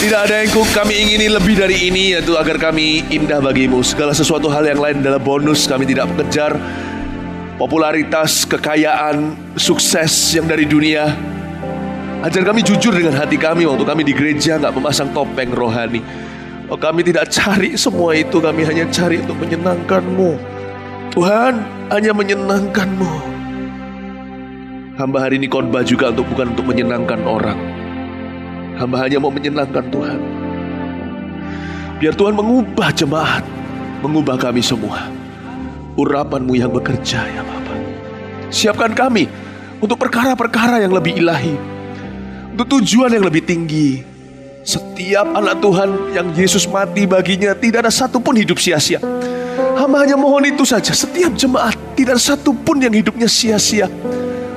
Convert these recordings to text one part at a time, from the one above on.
Tidak ada yang kami ingini lebih dari ini, yaitu agar kami indah bagimu. Segala sesuatu hal yang lain adalah bonus. Kami tidak mengejar popularitas, kekayaan, sukses yang dari dunia. Ajar kami jujur dengan hati kami waktu kami di gereja, gak memasang topeng rohani. Oh, kami tidak cari semua itu. Kami hanya cari untuk menyenangkan-Mu. Tuhan, hanya menyenangkan-Mu. Hamba hari ini khotbah juga bukan untuk menyenangkan orang. Hamba hanya mau menyenangkan Tuhan. Biar Tuhan mengubah jemaat, mengubah kami semua. Urapan-Mu yang bekerja ya Bapa. Siapkan kami untuk perkara-perkara yang lebih ilahi, untuk tujuan yang lebih tinggi. Setiap anak Tuhan yang Yesus mati baginya, tidak ada satupun hidup sia-sia. Hamba hanya mohon itu saja. Setiap jemaat, tidak ada satupun yang hidupnya sia-sia,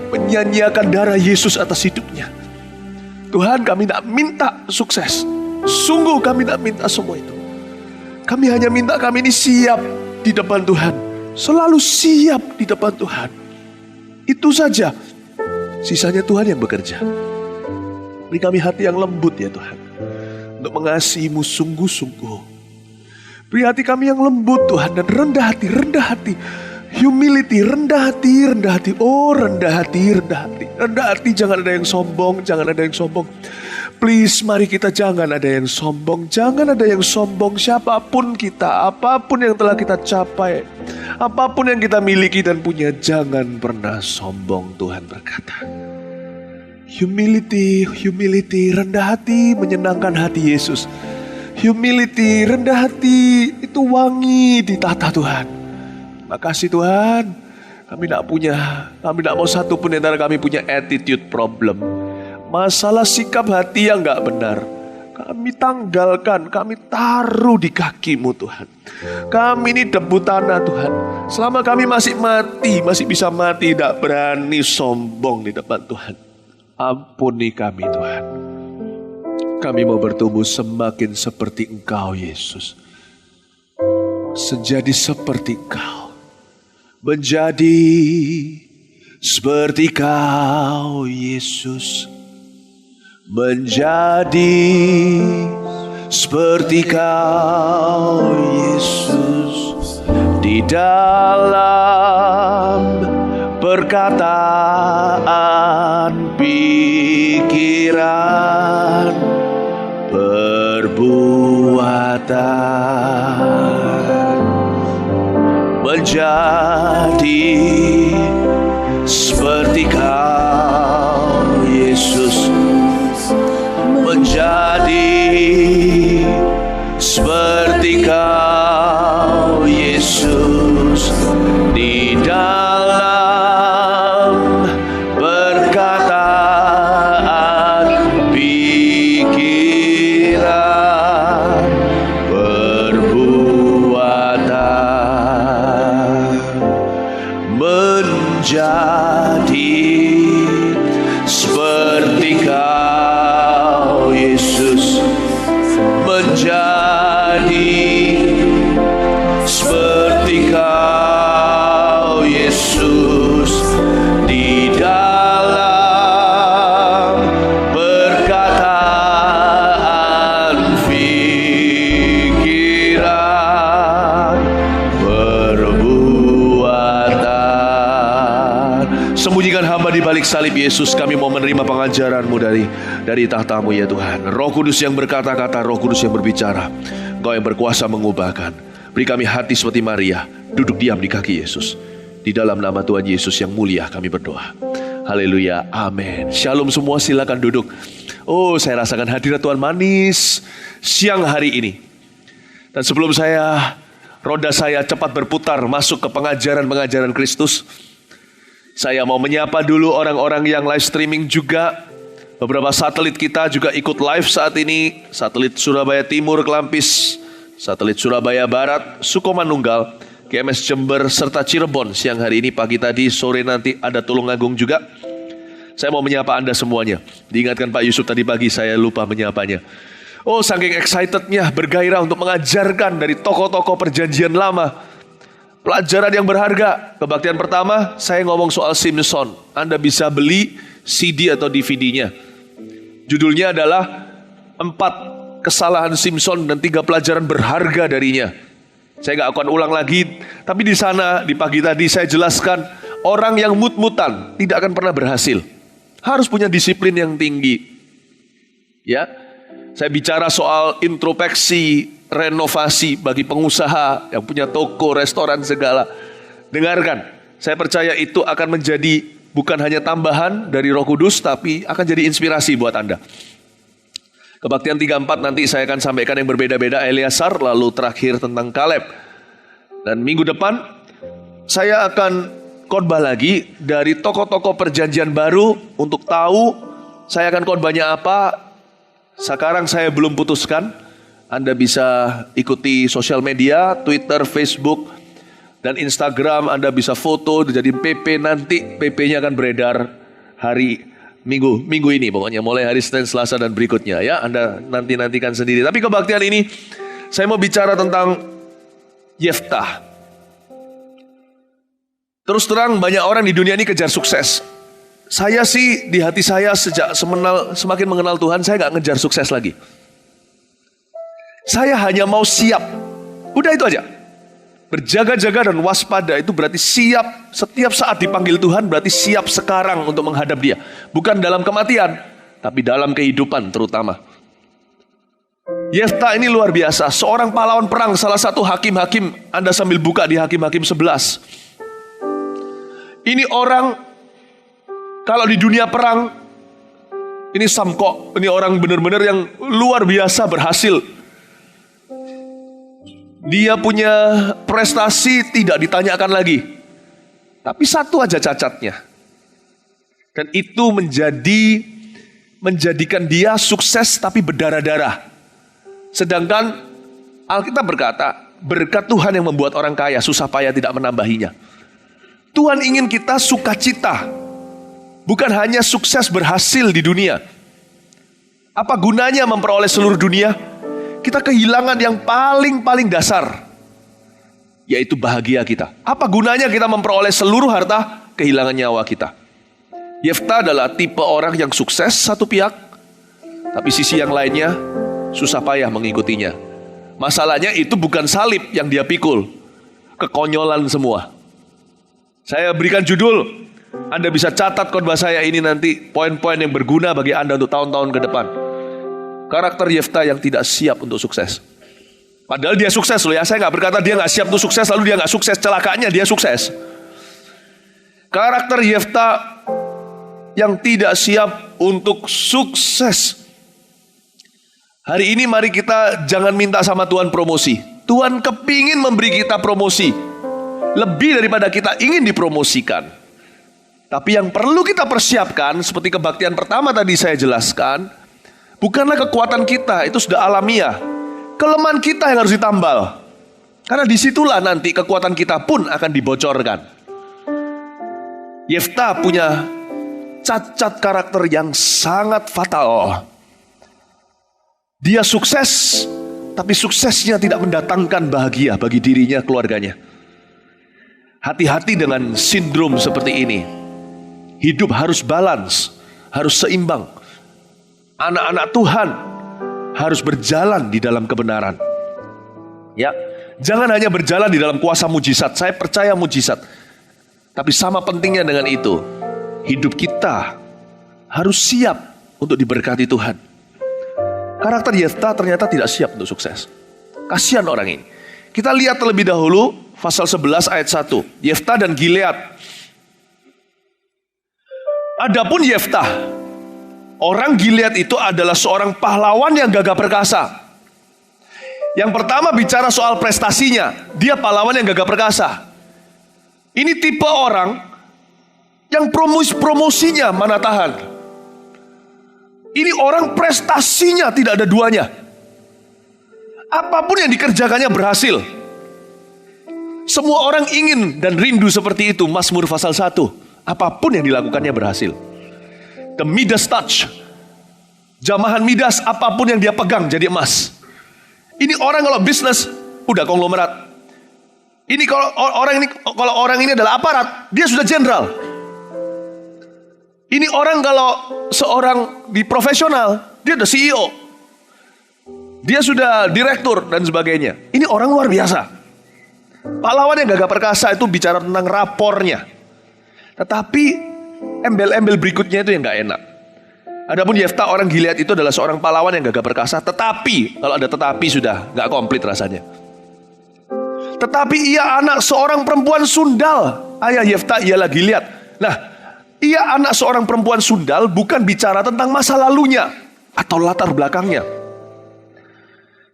menyanyiakan darah Yesus atas hidupnya. Tuhan, kami tidak minta sukses. Sungguh kami tidak minta semua itu. Kami hanya minta kami ini siap di depan Tuhan. Selalu siap di depan Tuhan. Itu saja. Sisanya Tuhan yang bekerja. Beri kami hati yang lembut ya Tuhan, untuk mengasihi-Mu sungguh-sungguh. Beri hati kami yang lembut Tuhan, dan rendah hati. Humility, rendah hati. Oh, rendah hati. Rendah hati, jangan ada yang sombong, Please, mari kita jangan ada yang sombong. Jangan ada yang sombong, siapapun kita, apapun yang telah kita capai, apapun yang kita miliki dan punya, jangan pernah sombong, Tuhan berkata. Humility, rendah hati, menyenangkan hati Yesus. Humility, rendah hati, itu wangi di tata Tuhan. Makasih Tuhan, kami tidak mau satu pun antara kami punya attitude problem. Masalah sikap hati yang gak benar, kami tanggalkan, kami taruh di kaki-Mu Tuhan. Kami ini debu tanah Tuhan. Selama kami masih bisa mati, tidak berani sombong di depan Tuhan. Ampuni kami Tuhan. Kami mau bertumbuh semakin seperti Engkau Yesus. Menjadi seperti Engkau. Menjadi seperti Kau Yesus. Menjadi seperti Kau Yesus. Di dalam perkataan, pikiran, perbuatan. Menjadi seperti Kau Yesus. Menjadi seperti Kau Yesus. Di dalam perkataan, pikiran, perbuatan. Menjadi seperti Kau Yesus. Menjadi seperti Kau Yesus. Di dalam perkataan, pikiran, perbuatan. Sembunyikan hamba di balik salib Yesus. Kami mau menerima pengajaran-Mu dari tahta-Mu ya Tuhan. Roh Kudus yang berkata-kata, Roh Kudus yang berbicara, Engkau yang berkuasa mengubahkan. Beri kami hati seperti Maria, duduk diam di kaki Yesus. Di dalam nama Tuhan Yesus yang mulia kami berdoa. Haleluya, amin. Shalom semua, silakan duduk. Oh, saya rasakan hadirat Tuhan manis siang hari ini. Dan sebelum roda saya cepat berputar masuk ke pengajaran Kristus, saya mau menyapa dulu orang-orang yang live streaming juga. Beberapa satelit kita juga ikut live saat ini. Satelit Surabaya Timur, Kelampis, satelit Surabaya Barat, Sukomanunggal, GMS Jember, serta Cirebon. Siang hari ini, pagi tadi, sore nanti ada Tulungagung juga. Saya mau menyapa Anda semuanya. Diingatkan Pak Yusuf tadi pagi, saya lupa menyapanya. Oh, saking excitednya, bergairah untuk mengajarkan dari tokoh-tokoh perjanjian lama. Pelajaran yang berharga. Kebaktian pertama, saya ngomong soal Simpson. Anda bisa beli CD atau DVD-nya. Judulnya adalah 4 kesalahan Simpson dan 3 pelajaran berharga darinya. Saya gak akan ulang lagi, tapi di sana di pagi tadi saya jelaskan, orang yang mut-mutan tidak akan pernah berhasil. Harus punya disiplin yang tinggi. Ya, saya bicara soal introspeksi, renovasi bagi pengusaha yang punya toko, restoran segala. Dengarkan, saya percaya itu akan menjadi bukan hanya tambahan dari Roh Kudus, tapi akan jadi inspirasi buat Anda. Kebaktian 3-4 nanti saya akan sampaikan yang berbeda-beda, Eleazar, lalu terakhir tentang Kaleb. Dan minggu depan saya akan khotbah lagi dari tokoh-tokoh perjanjian baru untuk tahu saya akan khotbahnya apa. Sekarang saya belum putuskan. Anda bisa ikuti sosial media, Twitter, Facebook, dan Instagram. Anda bisa foto, jadi PP nanti. PP-nya akan beredar hari minggu ini pokoknya. Mulai hari Senin, Selasa, dan berikutnya ya. Anda nantikan sendiri. Tapi kebaktian ini, saya mau bicara tentang Yeftah. Terus terang banyak orang di dunia ini kejar sukses. Saya sih di hati saya sejak semakin mengenal Tuhan, saya gak ngejar sukses lagi. Saya hanya mau siap. Udah itu aja. Berjaga-jaga dan waspada itu berarti siap. Setiap saat dipanggil Tuhan berarti siap sekarang untuk menghadap Dia. Bukan dalam kematian, tapi dalam kehidupan terutama. Yeftah ini luar biasa. Seorang pahlawan perang, salah satu hakim-hakim. Anda sambil buka di Hakim-Hakim 11. Ini orang, kalau di dunia perang, ini samkok. Ini orang benar-benar yang luar biasa berhasil. Dia punya prestasi tidak ditanyakan lagi. Tapi satu aja cacatnya. Dan itu menjadikan dia sukses tapi berdarah-darah. Sedangkan Alkitab berkata, berkat Tuhan yang membuat orang kaya, susah payah tidak menambahinya. Tuhan ingin kita sukacita. Bukan hanya sukses berhasil di dunia. Apa gunanya memperoleh seluruh dunia? Kita kehilangan yang paling dasar, yaitu bahagia kita. Apa gunanya kita memperoleh seluruh harta, kehilangan nyawa kita. Yeftah adalah tipe orang yang sukses satu pihak, tapi sisi yang lainnya susah payah mengikutinya. Masalahnya itu bukan salib yang dia pikul, kekonyolan semua. Saya berikan judul, Anda bisa catat khotbah saya ini nanti, poin-poin yang berguna bagi Anda untuk tahun-tahun ke depan. Karakter Yeftah yang tidak siap untuk sukses. Padahal dia sukses loh ya. Saya gak berkata dia gak siap untuk sukses lalu dia gak sukses. Celakanya dia sukses. Karakter Yeftah yang tidak siap untuk sukses. Hari ini mari kita jangan minta sama Tuhan promosi. Tuhan kepingin memberi kita promosi. Lebih daripada kita ingin dipromosikan. Tapi yang perlu kita persiapkan, seperti kebaktian pertama tadi saya jelaskan, bukanlah kekuatan kita, itu sudah alamiah. Kelemahan kita yang harus ditambal. Karena disitulah nanti kekuatan kita pun akan dibocorkan. Yeftah punya cacat karakter yang sangat fatal. Dia sukses, tapi suksesnya tidak mendatangkan bahagia bagi dirinya, keluarganya. Hati-hati dengan sindrom seperti ini. Hidup harus balance, harus seimbang. Anak-anak Tuhan harus berjalan di dalam kebenaran. Ya, jangan hanya berjalan di dalam kuasa mujizat. Saya percaya mujizat. Tapi sama pentingnya dengan itu, hidup kita harus siap untuk diberkati Tuhan. Karakter Yeftah ternyata tidak siap untuk sukses. Kasihan orang ini. Kita lihat terlebih dahulu pasal 11 ayat 1. Yeftah dan Gilead. Adapun Yeftah, orang Gilead itu adalah seorang pahlawan yang gagah perkasa. Yang pertama bicara soal prestasinya. Dia pahlawan yang gagah perkasa. Ini tipe orang yang promosinya mana tahan. Ini orang prestasinya tidak ada duanya. Apapun yang dikerjakannya berhasil. Semua orang ingin dan rindu seperti itu. Mazmur pasal 1. Apapun yang dilakukannya berhasil. The Midas touch. Jamahan Midas, apapun yang dia pegang jadi emas. Ini orang kalau bisnis udah konglomerat. Ini kalau orang ini adalah aparat, dia sudah jenderal. Ini orang kalau seorang di profesional, dia udah CEO. Dia sudah direktur dan sebagainya. Ini orang luar biasa. Pahlawan yang gagah perkasa itu bicara tentang rapornya. Tetapi embel-embel berikutnya itu yang gak enak. Adapun Yefta orang Gilead itu adalah seorang pahlawan yang gagah perkasa. Tetapi, kalau ada tetapi sudah gak komplit rasanya. Tetapi ia anak seorang perempuan sundal. Ayah Yefta ialah Gilead. Nah, ia anak seorang perempuan sundal bukan bicara tentang masa lalunya atau latar belakangnya.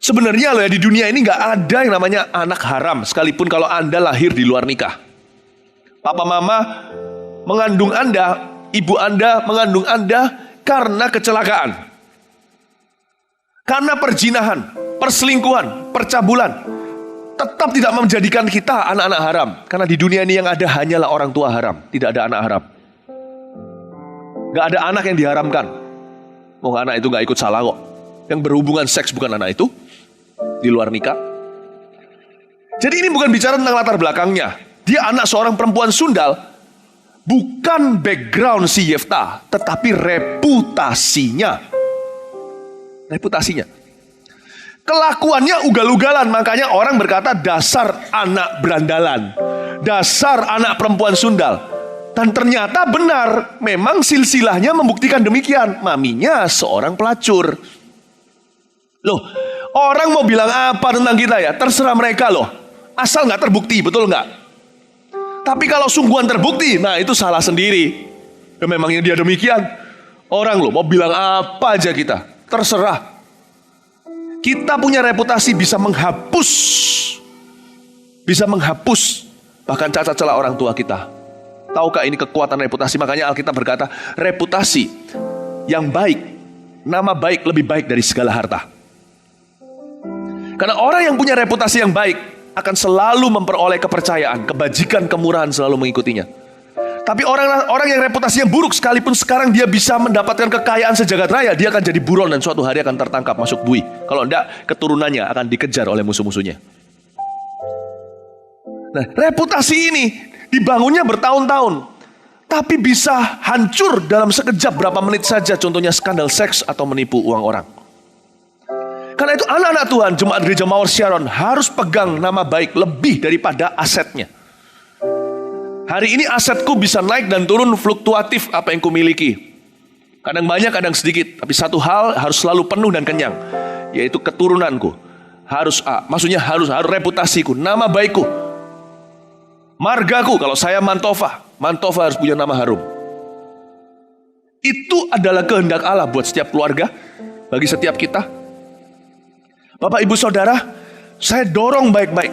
Sebenarnya loh ya, di dunia ini gak ada yang namanya anak haram, sekalipun kalau Anda lahir di luar nikah. Papa mama mengandung Anda, ibu Anda mengandung Anda karena kecelakaan, karena perzinahan, perselingkuhan, percabulan. Tetap tidak menjadikan kita anak-anak haram. Karena di dunia ini yang ada hanyalah orang tua haram, tidak ada anak haram. Gak ada anak yang diharamkan. Anak itu gak ikut salah kok. Yang berhubungan seks bukan anak itu di luar nikah. Jadi ini bukan bicara tentang latar belakangnya. Dia anak seorang perempuan sundal. Bukan background si Yefta, tetapi reputasinya. Reputasinya. Kelakuannya ugal-ugalan, makanya orang berkata dasar anak berandalan, dasar anak perempuan sundal. Dan ternyata benar, memang silsilahnya membuktikan demikian. Maminya seorang pelacur. Loh, orang mau bilang apa tentang kita ya, terserah mereka loh. Asal gak terbukti, betul gak? Tapi kalau sungguhan terbukti, nah itu salah sendiri. Ya memangnya dia demikian. Orang loh mau bilang apa aja kita, terserah. Kita punya reputasi bisa menghapus bahkan cacat celah orang tua kita. Tahukah ini kekuatan reputasi? Makanya Alkitab berkata, reputasi yang baik, nama baik lebih baik dari segala harta. Karena orang yang punya reputasi yang baik akan selalu memperoleh kepercayaan, kebajikan, kemurahan selalu mengikutinya. Tapi orang yang reputasinya buruk, sekalipun sekarang dia bisa mendapatkan kekayaan sejagat raya, dia akan jadi buron dan suatu hari akan tertangkap masuk bui. Kalau enggak, keturunannya akan dikejar oleh musuh-musuhnya. Nah, reputasi ini dibangunnya bertahun-tahun, tapi bisa hancur dalam sekejap berapa menit saja. Contohnya skandal seks atau menipu uang orang. Karena itu anak-anak Tuhan, jemaat gereja Mawar Sharon harus pegang nama baik lebih daripada asetnya. Hari ini asetku bisa naik dan turun, fluktuatif apa yang kumiliki. Kadang banyak, kadang sedikit. Tapi satu hal harus selalu penuh dan kenyang, yaitu keturunanku. Harus harus reputasiku, nama baikku. Margaku, kalau saya Mantova harus punya nama harum. Itu adalah kehendak Allah buat setiap keluarga, bagi setiap kita. Bapak, Ibu, Saudara, saya dorong baik-baik.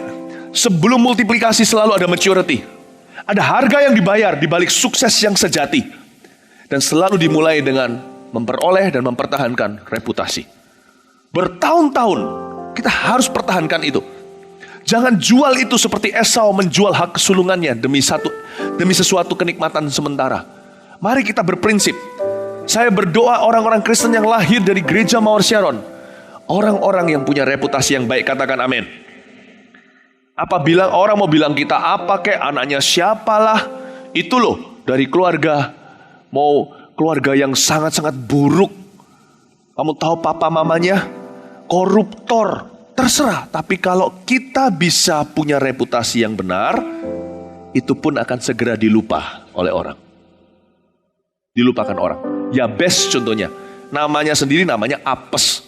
Sebelum multiplikasi selalu ada maturity. Ada harga yang dibayar di balik sukses yang sejati. Dan selalu dimulai dengan memperoleh dan mempertahankan reputasi. Bertahun-tahun kita harus pertahankan itu. Jangan jual itu seperti Esau menjual hak kesulungannya demi sesuatu kenikmatan sementara. Mari kita berprinsip. Saya berdoa orang-orang Kristen yang lahir dari gereja Mawar Sharon, orang-orang yang punya reputasi yang baik, katakan amin. Apabila orang mau bilang kita apa kek, anaknya siapalah, itu loh dari keluarga, mau keluarga yang sangat-sangat buruk. Kamu tahu papa mamanya koruptor, terserah. Tapi kalau kita bisa punya reputasi yang benar, itu pun akan segera dilupa oleh orang. Dilupakan orang. Yabes contohnya, namanya sendiri namanya apes.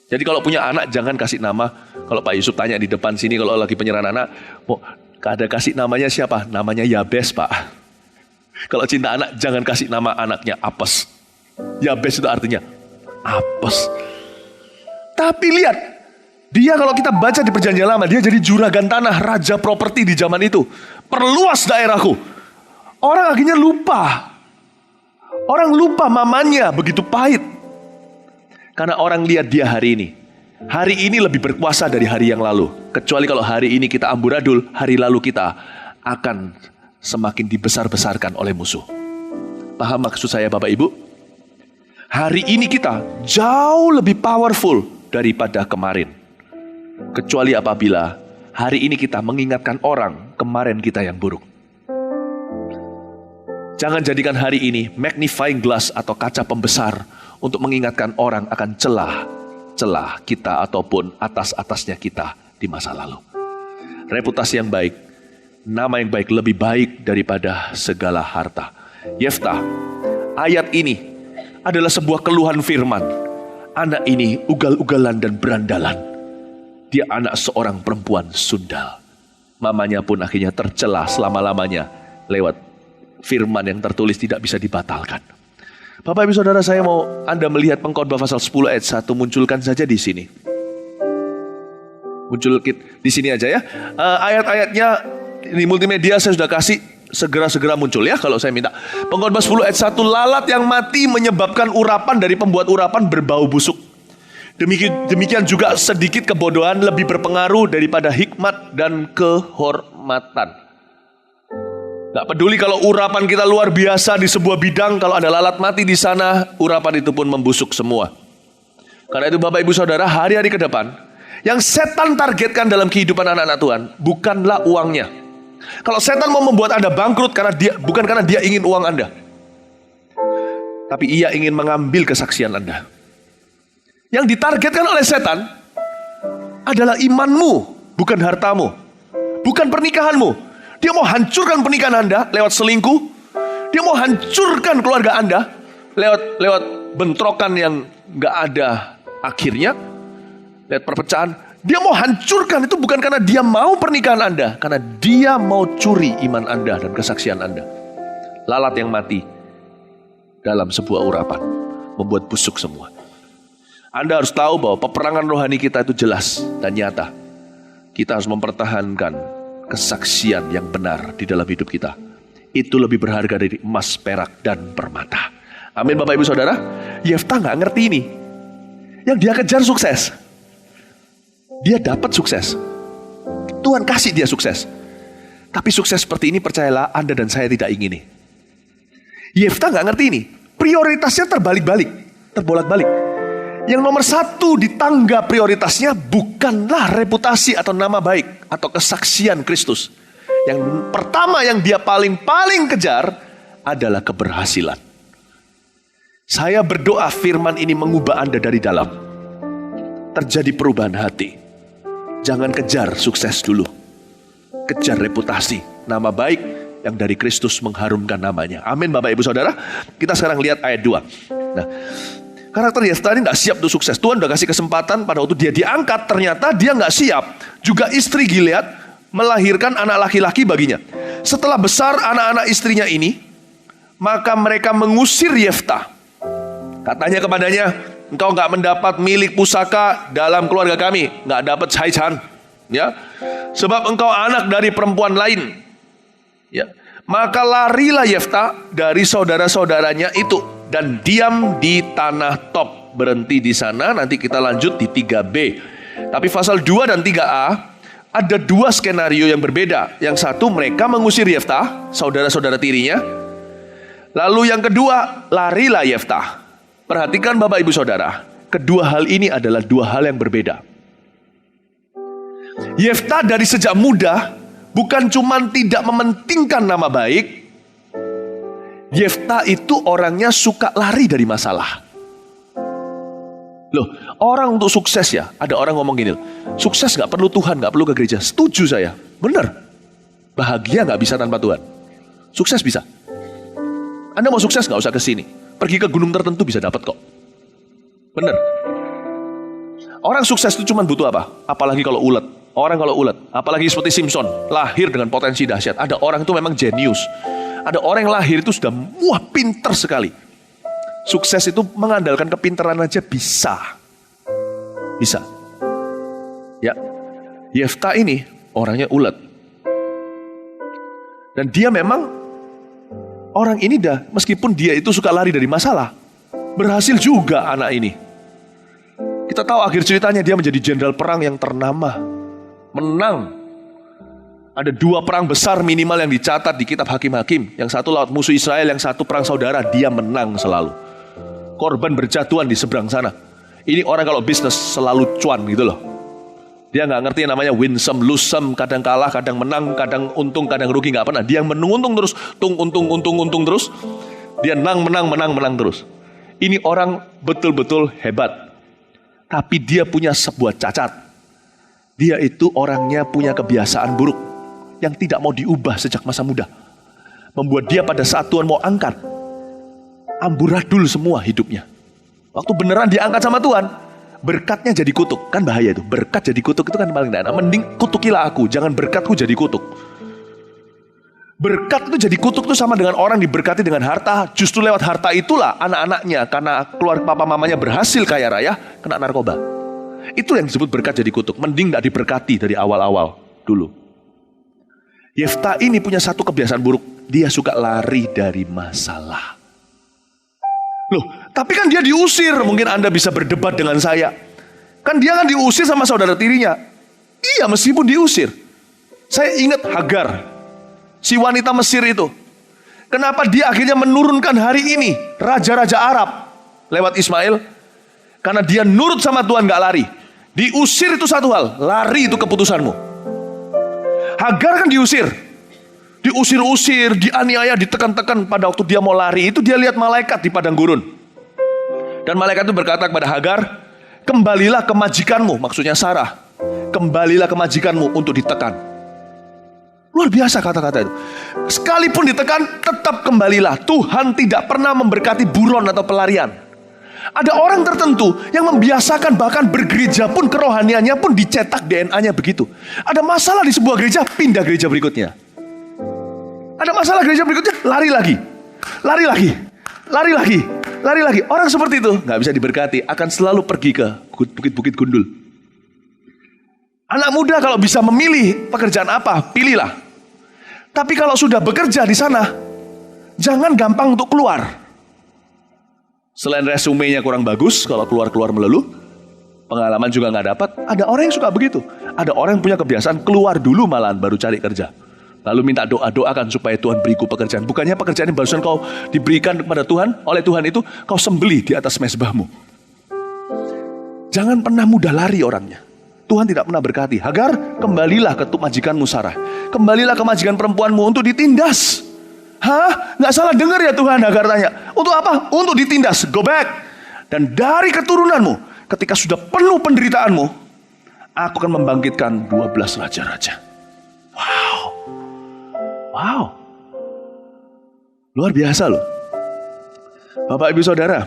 Jadi kalau punya anak jangan kasih nama. Kalau Pak Yusuf tanya di depan sini, kalau lagi penyerahan anak, mau ada kasih namanya siapa? Namanya Yabes, Pak. Kalau cinta anak jangan kasih nama anaknya apes. Yabes itu artinya apes. Tapi lihat, dia kalau kita baca di perjanjian lama, dia jadi juragan tanah, raja properti di zaman itu. Perluas daerahku. Orang akhirnya lupa. Orang lupa mamanya begitu pahit. Karena orang lihat dia hari ini. Hari ini lebih berkuasa dari hari yang lalu. Kecuali kalau hari ini kita amburadul, hari lalu kita akan semakin dibesar-besarkan oleh musuh. Paham maksud saya Bapak Ibu? Hari ini kita jauh lebih powerful daripada kemarin. Kecuali apabila hari ini kita mengingatkan orang kemarin kita yang buruk. Jangan jadikan hari ini magnifying glass atau kaca pembesar untuk mengingatkan orang akan celah tercela kita ataupun atas-atasnya kita di masa lalu. Reputasi yang baik, nama yang baik lebih baik daripada segala harta. Yeftah, ayat ini adalah sebuah keluhan firman. Anak ini ugal-ugalan dan berandalan. Dia anak seorang perempuan sundal. Mamanya pun akhirnya tercela selama-lamanya lewat firman yang tertulis tidak bisa dibatalkan. Bapak Ibu Saudara, saya mau Anda melihat Pengkhotbah pasal 10 ayat 1, munculkan saja di sini. Muncul di sini aja ya. Ayat-ayatnya di multimedia saya sudah kasih, segera muncul ya kalau saya minta. Pengkhotbah 10 ayat 1, lalat yang mati menyebabkan urapan dari pembuat urapan berbau busuk. Demikian juga sedikit kebodohan lebih berpengaruh daripada hikmat dan kehormatan. Gak peduli kalau urapan kita luar biasa di sebuah bidang, kalau ada lalat mati di sana, urapan itu pun membusuk semua. Karena itu Bapak Ibu Saudara, hari-hari ke depan, yang setan targetkan dalam kehidupan anak-anak Tuhan, bukanlah uangnya. Kalau setan mau membuat Anda bangkrut, bukan karena dia ingin uang Anda, tapi ia ingin mengambil kesaksian Anda. Yang ditargetkan oleh setan adalah imanmu, bukan hartamu, bukan pernikahanmu. Dia mau hancurkan pernikahan Anda lewat selingkuh. Dia mau hancurkan keluarga Anda lewat bentrokan yang gak ada akhirnya, lewat perpecahan. Dia mau hancurkan itu bukan karena dia mau pernikahan Anda, karena dia mau curi iman Anda dan kesaksian Anda. Lalat yang mati dalam sebuah urapan membuat busuk semua. Anda harus tahu bahwa peperangan rohani kita itu jelas dan nyata. Kita harus mempertahankan kesaksian yang benar di dalam hidup kita. Itu lebih berharga dari emas, perak, dan permata. Amin Bapak Ibu Saudara. Yeftah gak ngerti ini. Yang dia kejar sukses. Dia dapat sukses. Tuhan kasih dia sukses. Tapi sukses seperti ini percayalah Anda dan saya tidak ingini. Yeftah gak ngerti ini. Prioritasnya terbolak-balik. Yang nomor satu di tangga prioritasnya bukanlah reputasi atau nama baik atau kesaksian Kristus. Yang pertama yang dia paling kejar adalah keberhasilan. Saya berdoa firman ini mengubah Anda dari dalam. Terjadi perubahan hati. Jangan kejar sukses dulu. Kejar reputasi, nama baik yang dari Kristus mengharumkan namanya. Amin Bapak Ibu Saudara. Kita sekarang lihat ayat 2. Nah, karakter Yeftah ini gak siap untuk sukses. Tuhan udah kasih kesempatan pada waktu dia diangkat, ternyata dia gak siap. Juga istri Gilead melahirkan anak laki-laki baginya. Setelah besar anak-anak istrinya ini, maka mereka mengusir Yeftah. Katanya kepadanya, engkau gak mendapat milik pusaka dalam keluarga kami. Gak dapat caican. Ya, sebab engkau anak dari perempuan lain. Ya, maka larilah Yeftah dari saudara-saudaranya itu dan diam di tanah Top. Berhenti di sana, nanti kita lanjut di 3B. Tapi pasal 2 dan 3A ada dua skenario yang berbeda. Yang satu, mereka mengusir Yeftah, saudara-saudara tirinya. Lalu yang kedua, larilah Yeftah. Perhatikan Bapak Ibu Saudara, kedua hal ini adalah dua hal yang berbeda. Yeftah dari sejak muda bukan cuma tidak mementingkan nama baik, Yeftah itu orangnya suka lari dari masalah. Loh, orang untuk sukses ya, ada orang ngomong gini, sukses gak perlu Tuhan, gak perlu ke gereja. Setuju saya, benar. Bahagia gak bisa tanpa Tuhan. Sukses bisa. Anda mau sukses gak usah ke sini. Pergi ke gunung tertentu bisa dapat kok. Benar. Orang sukses itu cuma butuh apa? Apalagi kalau ulet. Orang kalau ulet, apalagi seperti Simpson, lahir dengan potensi dahsyat. Ada orang itu memang jenius. Ada orang yang lahir itu sudah pinter sekali. Sukses itu mengandalkan kepintaran aja bisa. Bisa. Ya. Yeftah ini orangnya ulet. Dan dia memang orang ini meskipun dia itu suka lari dari masalah, berhasil juga anak ini. Kita tahu akhir ceritanya dia menjadi jenderal perang yang ternama. Menang. Ada 2 perang besar minimal yang dicatat di kitab Hakim-Hakim. Yang satu lawan musuh Israel, yang satu perang saudara. Dia menang selalu. Korban berjatuhan di seberang sana. Ini orang kalau bisnis selalu cuan gitu loh. Dia gak ngerti yang namanya win some, lose some. Kadang kalah, kadang menang, kadang untung, kadang rugi. Gak pernah. Dia menuntung terus. Untung terus. Dia menang terus. Ini orang betul-betul hebat. Tapi dia punya sebuah cacat. Dia itu orangnya punya kebiasaan buruk yang tidak mau diubah sejak masa muda. Membuat dia pada saat Tuhan mau angkat, amburadul semua hidupnya. Waktu beneran diangkat sama Tuhan, berkatnya jadi kutuk. Kan bahaya itu, berkat jadi kutuk itu kan paling tidak enak. Mending kutukilah aku, jangan berkatku jadi kutuk. Berkat itu jadi kutuk itu sama dengan orang diberkati dengan harta. Justru lewat harta itulah anak-anaknya, karena keluarga papa mamanya berhasil kaya raya, kena narkoba. Itu yang disebut berkat jadi kutuk. Mending gak diberkati dari awal-awal dulu. Yefta ini punya satu kebiasaan buruk. Dia suka lari dari masalah. Loh, tapi kan dia diusir. Mungkin Anda bisa berdebat dengan saya. Kan dia kan diusir sama saudara tirinya. Iya, meskipun diusir. Saya ingat Hagar, si wanita Mesir itu. Kenapa dia akhirnya menurunkan hari ini raja-raja Arab lewat Ismail? Karena dia nurut sama Tuhan, gak lari. Diusir itu satu hal, lari itu keputusanmu. Hagar kan diusir, diusir-usir, dianiaya, ditekan-tekan. Pada waktu dia mau lari itu dia lihat malaikat di padang gurun. Dan malaikat itu berkata kepada Hagar, kembalilah ke majikanmu, maksudnya Sarah. Kembalilah ke majikanmu untuk ditekan. Luar biasa kata-kata itu. Sekalipun ditekan, tetap kembalilah. Tuhan tidak pernah memberkati buron atau pelarian. Ada orang tertentu yang membiasakan bahkan bergereja pun kerohaniannya pun dicetak DNA-nya begitu. Ada masalah di sebuah gereja, pindah gereja berikutnya. Ada masalah gereja berikutnya, lari lagi. Lari lagi. Lari lagi. Lari lagi. Orang seperti itu gak bisa diberkati, akan selalu pergi ke bukit-bukit gundul. Anak muda kalau bisa memilih pekerjaan apa, pilihlah. Tapi kalau sudah bekerja di sana, jangan gampang untuk keluar. Selain resumenya kurang bagus, kalau keluar-keluar melulu, pengalaman juga gak dapat. Ada orang yang suka begitu. Ada orang yang punya kebiasaan keluar dulu malahan baru cari kerja. Lalu minta doa-doakan supaya Tuhan beriku pekerjaan. Bukannya pekerjaan yang barusan kau diberikan kepada Tuhan, oleh Tuhan itu kau sembelih di atas mezbahmu. Jangan pernah mudah lari orangnya. Tuhan tidak pernah berkati. Hagar, kembalilah ke majikanmu Sarah. Kembalilah ke majikan perempuanmu untuk ditindas. Hah? Gak salah dengar ya Tuhan? Hagar tanya. Untuk apa? Untuk ditindas. Go back. Dan dari keturunanmu, ketika sudah penuh penderitaanmu, aku akan membangkitkan 12 raja-raja. Wow. Wow. Luar biasa loh. Bapak Ibu Saudara,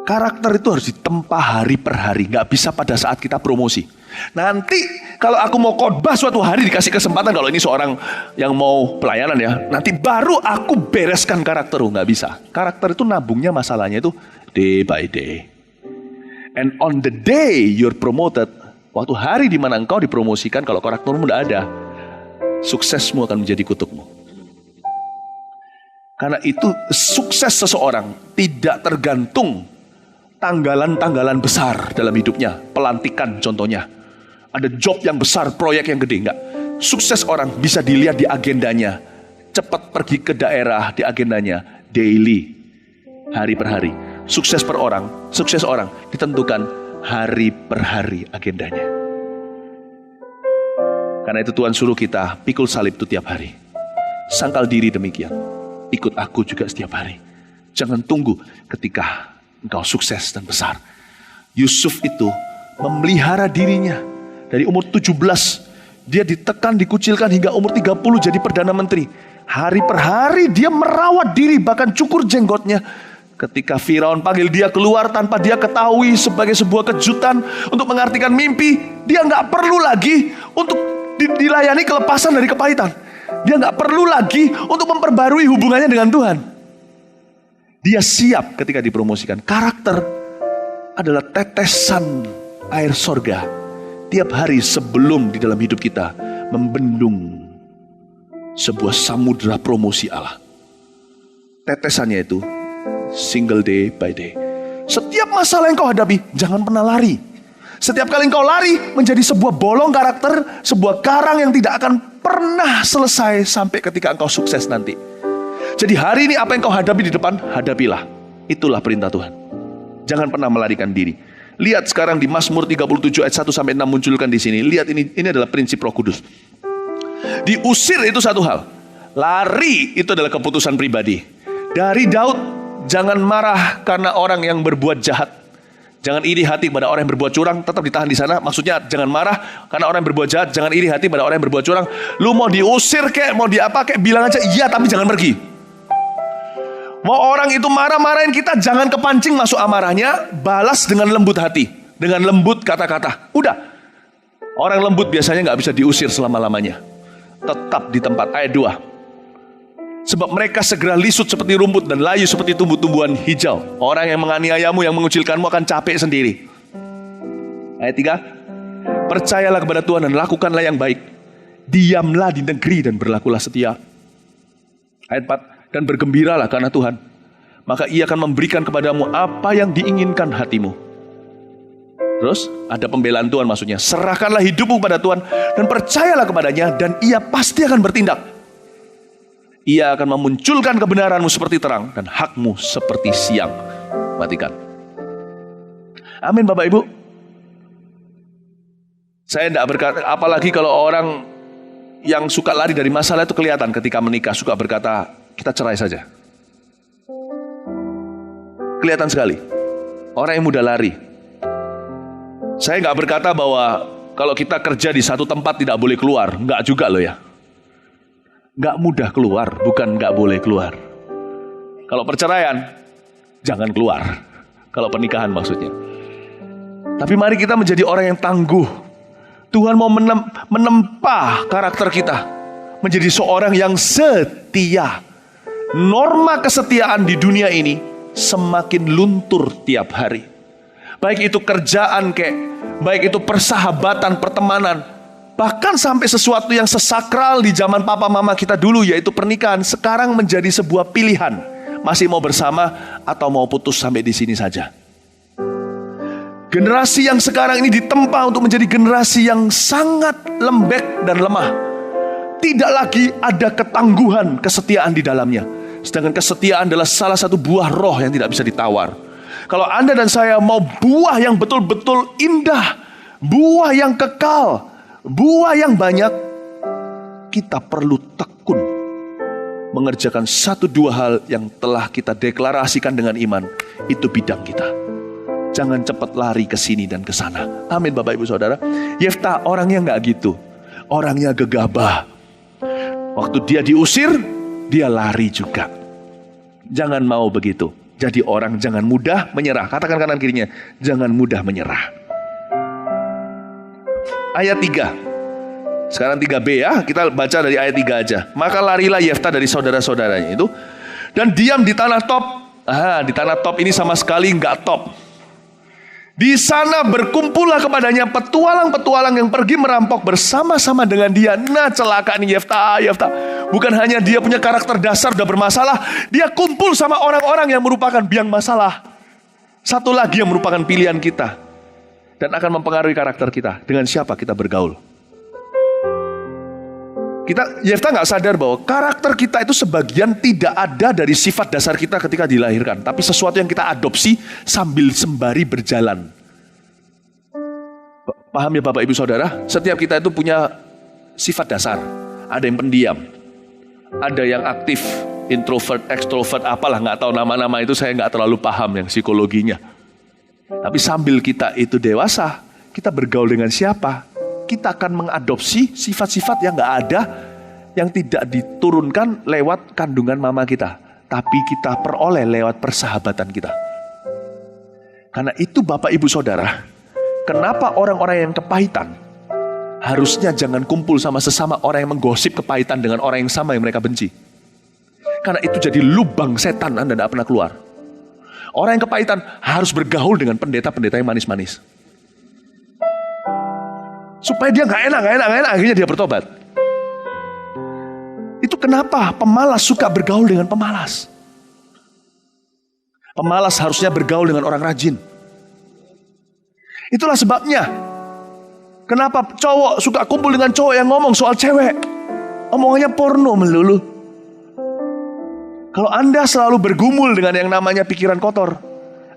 karakter itu harus ditempa hari per hari. Gak bisa pada saat kita promosi. Nanti kalau aku mau khotbah suatu hari dikasih kesempatan, kalau ini seorang yang mau pelayanan ya, nanti baru aku bereskan karaktermu. Gak bisa. Karakter itu nabungnya masalahnya itu day by day. And on the day you're promoted, waktu hari dimana engkau dipromosikan, kalau karaktermu udah ada, suksesmu akan menjadi kutukmu. Karena itu sukses seseorang tidak tergantung tanggalan-tanggalan besar dalam hidupnya. Pelantikan contohnya. Ada job yang besar, proyek yang gede. Enggak. Sukses orang bisa dilihat di agendanya. Cepat pergi ke daerah di agendanya. Daily. Hari per hari. Sukses orang ditentukan hari per hari agendanya. Karena itu Tuhan suruh kita pikul salib itu tiap hari. Sangkal diri demikian. Ikut aku juga setiap hari. Jangan tunggu ketika engkau sukses dan besar. Yusuf itu memelihara dirinya. Dari umur 17, dia ditekan, dikucilkan hingga umur 30 jadi Perdana Menteri. Hari per hari dia merawat diri, bahkan cukur jenggotnya. Ketika Firaun panggil dia keluar tanpa dia ketahui sebagai sebuah kejutan untuk mengartikan mimpi, dia gak perlu lagi untuk dilayani kelepasan dari kepahitan. Dia gak perlu lagi untuk memperbarui hubungannya dengan Tuhan. Dia siap ketika dipromosikan. Karakter adalah tetesan air sorga tiap hari sebelum di dalam hidup kita membendung sebuah samudra promosi Allah. Tetesannya itu single day by day. Setiap masalah yang kau hadapi, jangan pernah lari. Setiap kali kau lari menjadi sebuah bolong karakter, sebuah karang yang tidak akan pernah selesai sampai ketika engkau sukses nanti. Jadi hari ini apa yang kau hadapi di depan, hadapilah. Itulah perintah Tuhan. Jangan pernah melarikan diri. Lihat sekarang di Mazmur 37 ayat 1-6 munculkan di sini. Lihat ini adalah prinsip Roh Kudus. Diusir itu satu hal. Lari itu adalah keputusan pribadi. Dari Daud, jangan marah karena orang yang berbuat jahat. Jangan iri hati kepada orang yang berbuat curang, tetap ditahan di sana. Maksudnya jangan marah karena orang yang berbuat jahat. Jangan iri hati pada orang yang berbuat curang. Lu mau diusir kek, mau diapa kek, bilang aja iya tapi jangan pergi. Mau orang itu marah-marahin kita, jangan kepancing masuk amarahnya. Balas dengan lembut hati, dengan lembut kata-kata. Udah. Orang lembut biasanya gak bisa diusir selama-lamanya. Tetap di tempat. Ayat 2. Sebab mereka segera lisut seperti rumput dan layu seperti tumbuh-tumbuhan hijau. Orang yang menganiayamu, yang mengucilkanmu akan capek sendiri. Ayat 3. Percayalah kepada Tuhan dan lakukanlah yang baik. Diamlah di negeri dan berlakulah setia. Ayat 4. Dan bergembiralah karena Tuhan. Maka ia akan memberikan kepadamu apa yang diinginkan hatimu. Terus ada pembelaan Tuhan maksudnya. Serahkanlah hidupmu pada Tuhan dan percayalah kepadanya dan ia pasti akan bertindak. Ia akan memunculkan kebenaranmu seperti terang dan hakmu seperti siang. Perhatikan. Amin Bapak Ibu. Saya tidak berkata, apalagi kalau orang yang suka lari dari masalah itu kelihatan ketika menikah, suka berkata, kita cerai saja. Kelihatan sekali. Orang yang mudah lari. Saya nggak berkata bahwa kalau kita kerja di satu tempat tidak boleh keluar. Nggak juga loh ya. Nggak mudah keluar, bukan nggak boleh keluar. Kalau perceraian, jangan keluar. Kalau pernikahan maksudnya. Tapi mari kita menjadi orang yang tangguh. Tuhan mau menempa karakter kita. Menjadi seorang yang setia. Norma kesetiaan di dunia ini semakin luntur tiap hari. Baik itu kerjaan baik itu persahabatan, pertemanan. Bahkan sampai sesuatu yang sesakral di zaman papa mama kita dulu, yaitu pernikahan, sekarang menjadi sebuah pilihan. Masih mau bersama atau mau putus sampai di sini saja. Generasi yang sekarang ini ditempa untuk menjadi generasi yang sangat lembek dan lemah. Tidak lagi ada ketangguhan, kesetiaan di dalamnya. Sedangkan kesetiaan adalah salah satu buah roh yang tidak bisa ditawar. Kalau Anda dan saya mau buah yang betul-betul indah, buah yang kekal, buah yang banyak, kita perlu tekun mengerjakan 1-2 hal yang telah kita deklarasikan dengan iman. Itu bidang kita. Jangan cepat lari ke sini dan ke sana. Amin Bapak Ibu Saudara. Yefta orangnya nggak gitu. Orangnya gegabah. Waktu dia diusir, dia lari juga. Jangan mau begitu. Jadi orang jangan mudah menyerah. Katakan kanan kirinya, jangan mudah menyerah. Ayat 3. Sekarang 3b ya, kita baca dari ayat 3 aja. Maka larilah Yefta dari saudara-saudaranya itu dan diam di tanah Top. Di tanah Top ini sama sekali nggak top. Di sana berkumpullah kepadanya petualang-petualang yang pergi merampok bersama-sama dengan dia. Nah celaka nih Yefta. Bukan hanya dia punya karakter dasar udah bermasalah, dia kumpul sama orang-orang yang merupakan biang masalah. Satu lagi yang merupakan pilihan kita dan akan mempengaruhi karakter kita. Dengan siapa kita bergaul? Yefta gak sadar bahwa karakter kita itu sebagian tidak ada dari sifat dasar kita ketika dilahirkan. Tapi sesuatu yang kita adopsi sambil sembari berjalan. Paham ya Bapak Ibu Saudara? Setiap kita itu punya sifat dasar. Ada yang pendiam, ada yang aktif, introvert, extrovert, apalah gak tahu nama-nama itu, saya gak terlalu paham yang psikologinya. Tapi sambil kita itu dewasa, kita bergaul dengan siapa? Kita akan mengadopsi sifat-sifat yang gak ada, yang tidak diturunkan lewat kandungan mama kita, tapi kita peroleh lewat persahabatan kita. Karena itu Bapak Ibu Saudara, kenapa orang-orang yang kepahitan harusnya jangan kumpul sama sesama orang yang menggosip kepahitan dengan orang yang sama yang mereka benci. Karena itu jadi lubang setan, Anda tidak pernah keluar. Orang yang kepahitan harus bergaul dengan pendeta-pendeta yang manis-manis. Supaya dia gak enak, akhirnya dia bertobat. Itu kenapa pemalas suka bergaul dengan pemalas. Pemalas harusnya bergaul dengan orang rajin. Itulah sebabnya kenapa cowok suka kumpul dengan cowok yang ngomong soal cewek. Omongannya porno melulu. Kalau Anda selalu bergumul dengan yang namanya pikiran kotor,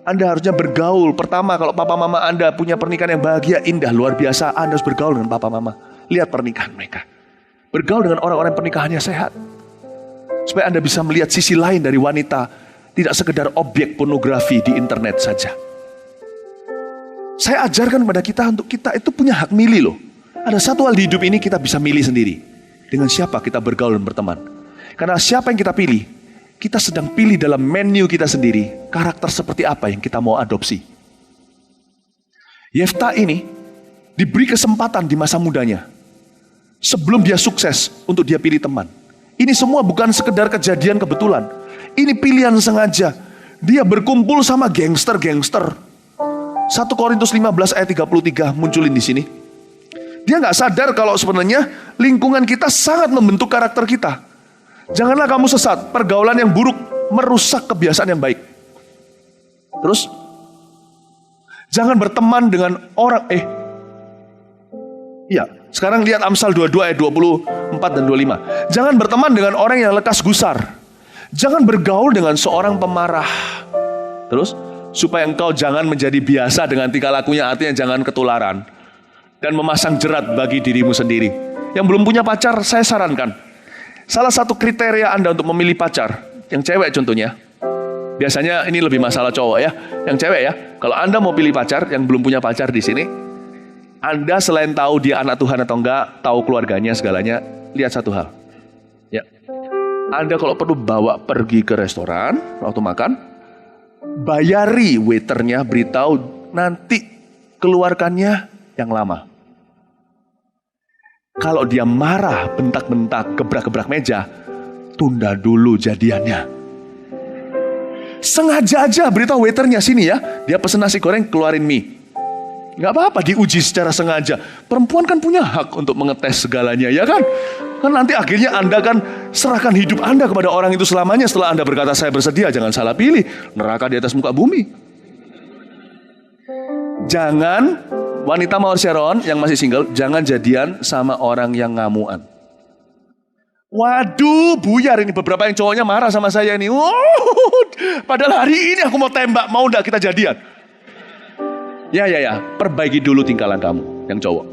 Anda harusnya bergaul. Pertama, kalau papa mama Anda punya pernikahan yang bahagia, indah, luar biasa, Anda harus bergaul dengan papa mama. Lihat pernikahan mereka. Bergaul dengan orang-orang yang pernikahannya sehat. Supaya Anda bisa melihat sisi lain dari wanita. Tidak sekedar objek pornografi di internet saja. Saya ajarkan kepada kita untuk kita itu punya hak milih loh. Ada satu hal di hidup ini kita bisa milih sendiri. Dengan siapa kita bergaul dan berteman. Karena siapa yang kita pilih, kita sedang pilih dalam menu kita sendiri. Karakter seperti apa yang kita mau adopsi. Yefta ini diberi kesempatan di masa mudanya. Sebelum dia sukses untuk dia pilih teman. Ini semua bukan sekedar kejadian kebetulan. Ini pilihan sengaja. Dia berkumpul sama gangster-gangster. 1 Korintus 15 ayat 33 munculin di sini. Dia nggak sadar kalau sebenarnya lingkungan kita sangat membentuk karakter kita. Janganlah kamu sesat, pergaulan yang buruk merusak kebiasaan yang baik. Terus, jangan berteman dengan orang, sekarang lihat Amsal 22 ayat 24 dan 25. Jangan berteman dengan orang yang lekas gusar. Jangan bergaul dengan seorang pemarah. Terus, supaya engkau jangan menjadi biasa dengan tingkah lakunya, artinya jangan ketularan. Dan memasang jerat bagi dirimu sendiri. Yang belum punya pacar, saya sarankan. Salah satu kriteria Anda untuk memilih pacar, yang cewek contohnya. Biasanya ini lebih masalah cowok ya. Yang cewek ya, kalau Anda mau pilih pacar, yang belum punya pacar di sini, Anda selain tahu dia anak Tuhan atau enggak, tahu keluarganya segalanya, lihat satu hal. Ya. Anda kalau perlu bawa pergi ke restoran, waktu makan, bayari waiternya, beritahu nanti keluarkannya yang lama. Kalau dia marah, bentak-bentak, gebrak-gebrak meja, tunda dulu jadiannya. Sengaja aja beritahu waiternya, sini ya, dia pesen nasi goreng, keluarin mie. Gak apa-apa diuji secara sengaja. Perempuan kan punya hak untuk mengetes segalanya, ya kan? Kan nanti akhirnya Anda kan serahkan hidup Anda kepada orang itu selamanya. Setelah Anda berkata saya bersedia, jangan salah pilih. Neraka di atas muka bumi. Jangan, wanita Mawar Sharon yang masih single, jangan jadian sama orang yang ngamuan. Waduh, buyar ini beberapa yang cowoknya marah sama saya ini. Padahal hari ini aku mau tembak, mau enggak kita jadian? Ya, perbaiki dulu tingkalan kamu yang cowok.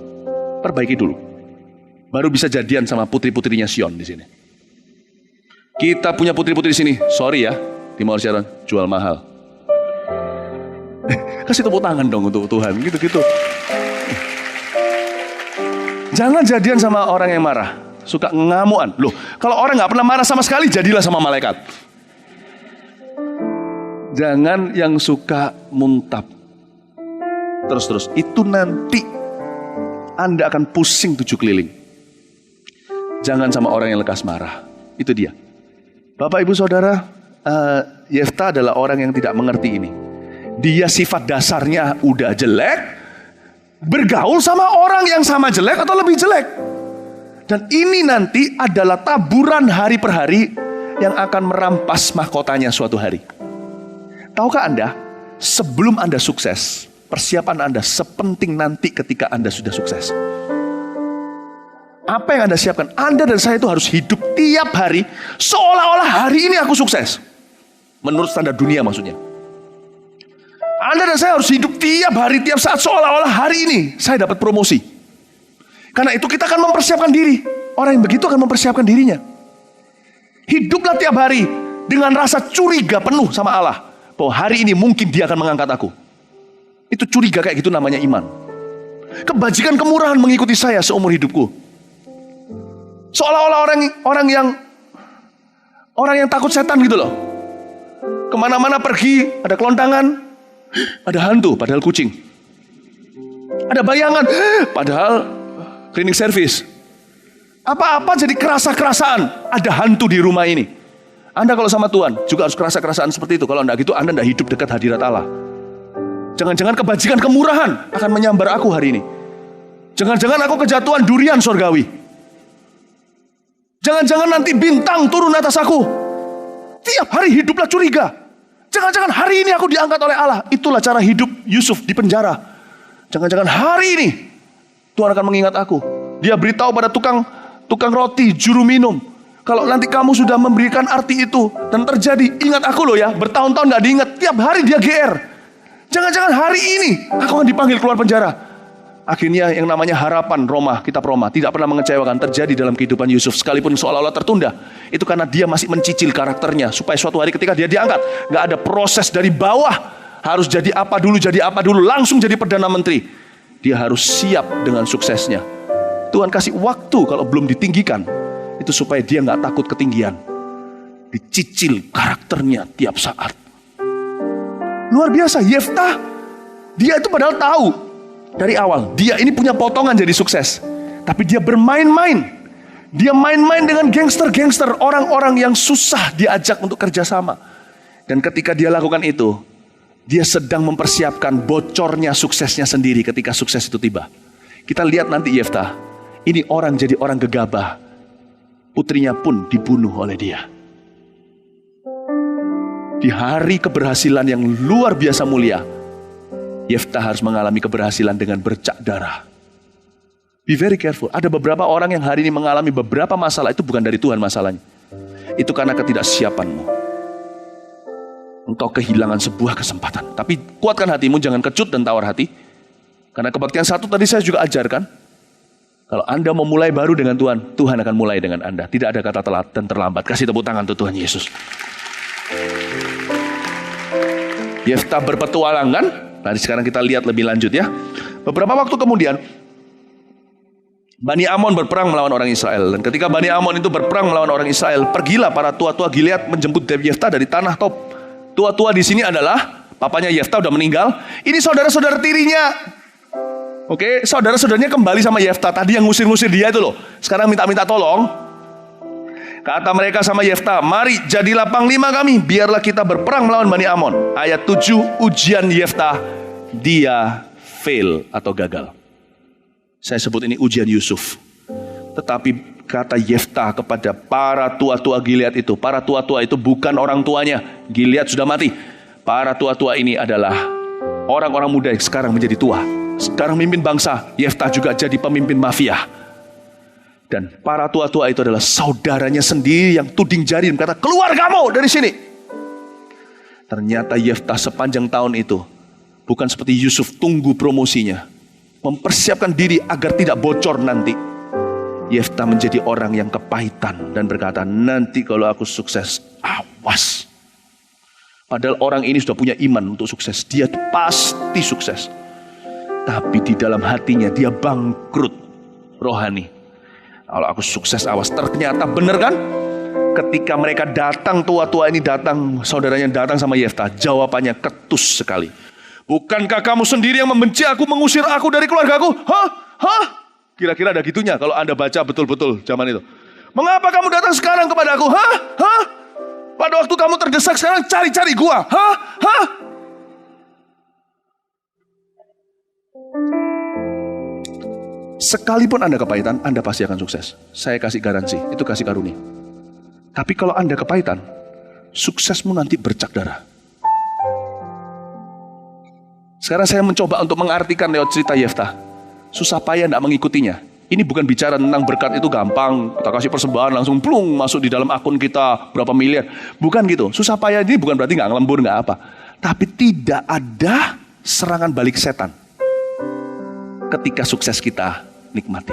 Perbaiki dulu. Baru bisa jadian sama putri-putrinya Sion di sini. Kita punya putri-putri di sini. Sorry ya, di Mawar Sharon jual mahal. Kasih tepuk tangan dong untuk Tuhan, gitu-gitu. Jangan jadian sama orang yang marah, suka ngamuan. Loh, kalau orang nggak pernah marah sama sekali, jadilah sama malaikat. Jangan yang suka muntap. Terus-terus, itu nanti Anda akan pusing 7 keliling. Jangan sama orang yang lekas marah. Itu dia. Bapak, Ibu, Saudara, Yefta adalah orang yang tidak mengerti ini. Dia sifat dasarnya udah jelek, bergaul sama orang yang sama jelek atau lebih jelek. Dan ini nanti adalah taburan hari per hari yang akan merampas mahkotanya suatu hari. Tahukah Anda, sebelum Anda sukses, persiapan Anda sepenting nanti ketika Anda sudah sukses. Apa yang Anda siapkan? Anda dan saya itu harus hidup tiap hari seolah-olah hari ini aku sukses. Menurut standar dunia maksudnya. Anda dan saya harus hidup tiap hari, tiap saat seolah-olah hari ini saya dapat promosi. Karena itu kita akan mempersiapkan diri. Orang yang begitu akan mempersiapkan dirinya. Hiduplah tiap hari dengan rasa curiga penuh sama Allah. Bahwa hari ini mungkin dia akan mengangkat aku. Itu curiga kayak gitu namanya iman. Kebajikan kemurahan mengikuti saya seumur hidupku. Seolah-olah orang yang takut setan gitu loh. Kemana-mana pergi, ada kelontangan. Ada hantu, padahal kucing. Ada bayangan, padahal cleaning service. Apa-apa jadi kerasa-kerasaan. Ada hantu di rumah ini. Anda kalau sama Tuhan juga harus kerasa-kerasaan seperti itu. Kalau enggak gitu, Anda enggak hidup dekat hadirat Allah. Jangan-jangan kebajikan kemurahan akan menyambar aku hari ini. Jangan-jangan aku kejatuhan durian sorgawi. Jangan-jangan nanti bintang turun atas aku. Tiap hari hiduplah curiga. Jangan-jangan hari ini aku diangkat oleh Allah. Itulah cara hidup Yusuf di penjara. Jangan-jangan hari ini Tuhan akan mengingat aku. Dia beritahu pada tukang roti, juru minum. Kalau nanti kamu sudah memberikan arti itu dan terjadi, ingat aku loh ya. Bertahun-tahun gak diingat, tiap hari dia GR. Jangan-jangan hari ini aku akan dipanggil keluar penjara. Akhirnya yang namanya harapan kitab Roma tidak pernah mengecewakan terjadi dalam kehidupan Yusuf. Sekalipun seolah-olah tertunda. Itu karena dia masih mencicil karakternya. Supaya suatu hari ketika dia diangkat, gak ada proses dari bawah harus jadi apa dulu, langsung jadi Perdana Menteri. Dia harus siap dengan suksesnya. Tuhan kasih waktu kalau belum ditinggikan, itu supaya dia gak takut ketinggian. Dicicil karakternya tiap saat. Luar biasa, Yeftah, dia itu padahal tahu dari awal, dia ini punya potongan jadi sukses. Tapi dia bermain-main. Dia main-main dengan gangster-gangster, orang-orang yang susah diajak untuk kerjasama. Dan ketika dia lakukan itu, dia sedang mempersiapkan bocornya suksesnya sendiri ketika sukses itu tiba. Kita lihat nanti Yeftah, ini orang jadi orang gegabah. Putrinya pun dibunuh oleh dia. Di hari keberhasilan yang luar biasa mulia, Yeftah harus mengalami keberhasilan dengan bercak darah. Be very careful. Ada beberapa orang yang hari ini mengalami beberapa masalah, itu bukan dari Tuhan masalahnya. Itu karena ketidaksiapanmu. Engkau kehilangan sebuah kesempatan. Tapi kuatkan hatimu, jangan kecut dan tawar hati. Karena kebaktian satu tadi saya juga ajarkan. Kalau Anda mau mulai baru dengan Tuhan, Tuhan akan mulai dengan Anda. Tidak ada kata telat dan terlambat. Kasih tepuk tangan untuk Tuhan Yesus. Yeftah berpetualangan. Nah, sekarang kita lihat lebih lanjut ya. Beberapa waktu kemudian, Bani Amon berperang melawan orang Israel. Dan ketika Bani Amon itu berperang melawan orang Israel, pergilah para tua-tua Gilead menjemput Yeftah dari tanah Tob. Tua-tua di sini adalah papanya Yeftah udah meninggal. Ini saudara-saudara tirinya. Oke, saudara-saudaranya kembali sama Yeftah. Tadi yang ngusir-ngusir dia itu loh. Sekarang minta-minta tolong. Kata mereka sama Yeftah, mari jadilah panglima kami, biarlah kita berperang melawan Bani Amon. Ayat 7, ujian Yeftah, dia fail atau gagal. Saya sebut ini ujian Yusuf. Tetapi kata Yeftah kepada para tua-tua Gilead itu, para tua-tua itu bukan orang tuanya, Gilead sudah mati. Para tua-tua ini adalah orang-orang muda yang sekarang menjadi tua. Sekarang memimpin bangsa, Yeftah juga jadi pemimpin mafia. Dan para tua-tua itu adalah saudaranya sendiri yang tuding jari dan berkata, keluar kamu dari sini. Ternyata Yeftah sepanjang tahun itu bukan seperti Yusuf tunggu promosinya, mempersiapkan diri agar tidak bocor nanti. Yeftah menjadi orang yang kepahitan dan berkata, nanti kalau aku sukses, awas. Padahal orang ini sudah punya iman untuk sukses. Dia pasti sukses. Tapi di dalam hatinya dia bangkrut rohani. Kalau aku sukses, awas. Ternyata benar kan? Ketika mereka datang, tua-tua ini datang, saudaranya datang sama Yeftah, jawabannya ketus sekali. Bukankah kamu sendiri yang membenci aku, mengusir aku dari keluargaku? Hah? Kira-kira ada gitunya kalau Anda baca betul-betul zaman itu. Mengapa kamu datang sekarang kepada aku? Hah? Pada waktu kamu terdesak, sekarang cari-cari gua. Hah? Sekalipun Anda kepahitan, Anda pasti akan sukses. Saya kasih garansi, itu kasih karunia. Tapi kalau Anda kepahitan, suksesmu nanti bercak darah. Sekarang saya mencoba untuk mengartikan lewat cerita Yeftah. Susah payah tidak mengikutinya. Ini bukan bicara tentang berkat itu gampang. Kita kasih persembahan langsung plung masuk di dalam akun kita berapa miliar. Bukan gitu. Susah payah ini bukan berarti nggak ngelembur, nggak apa. Tapi tidak ada serangan balik setan ketika sukses kita nikmati.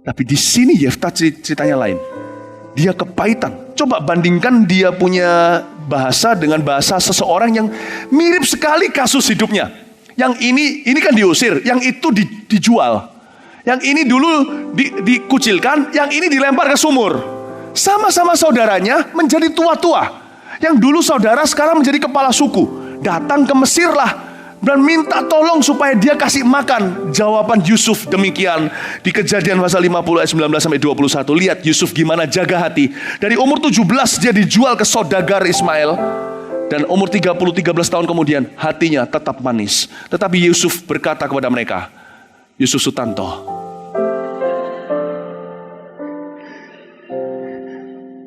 Tapi di sini Yeftah ceritanya lain. Dia kepahitan. Coba bandingkan dia punya bahasa dengan bahasa seseorang yang mirip sekali kasus hidupnya. Yang ini kan diusir, yang itu dijual. Yang ini dulu dikucilkan, yang ini dilempar ke sumur. Sama-sama saudaranya menjadi tua-tua. Yang dulu saudara sekarang menjadi kepala suku. Datang ke Mesir lah dan minta tolong supaya dia kasih makan. Jawaban Yusuf demikian. Di Kejadian pasal 50 ayat 19-21. Lihat Yusuf gimana jaga hati. Dari umur 17 dia dijual ke saudagar Ismail. Dan umur 13 tahun kemudian hatinya tetap manis. Tetapi Yusuf berkata kepada mereka, Yusuf Sutanto,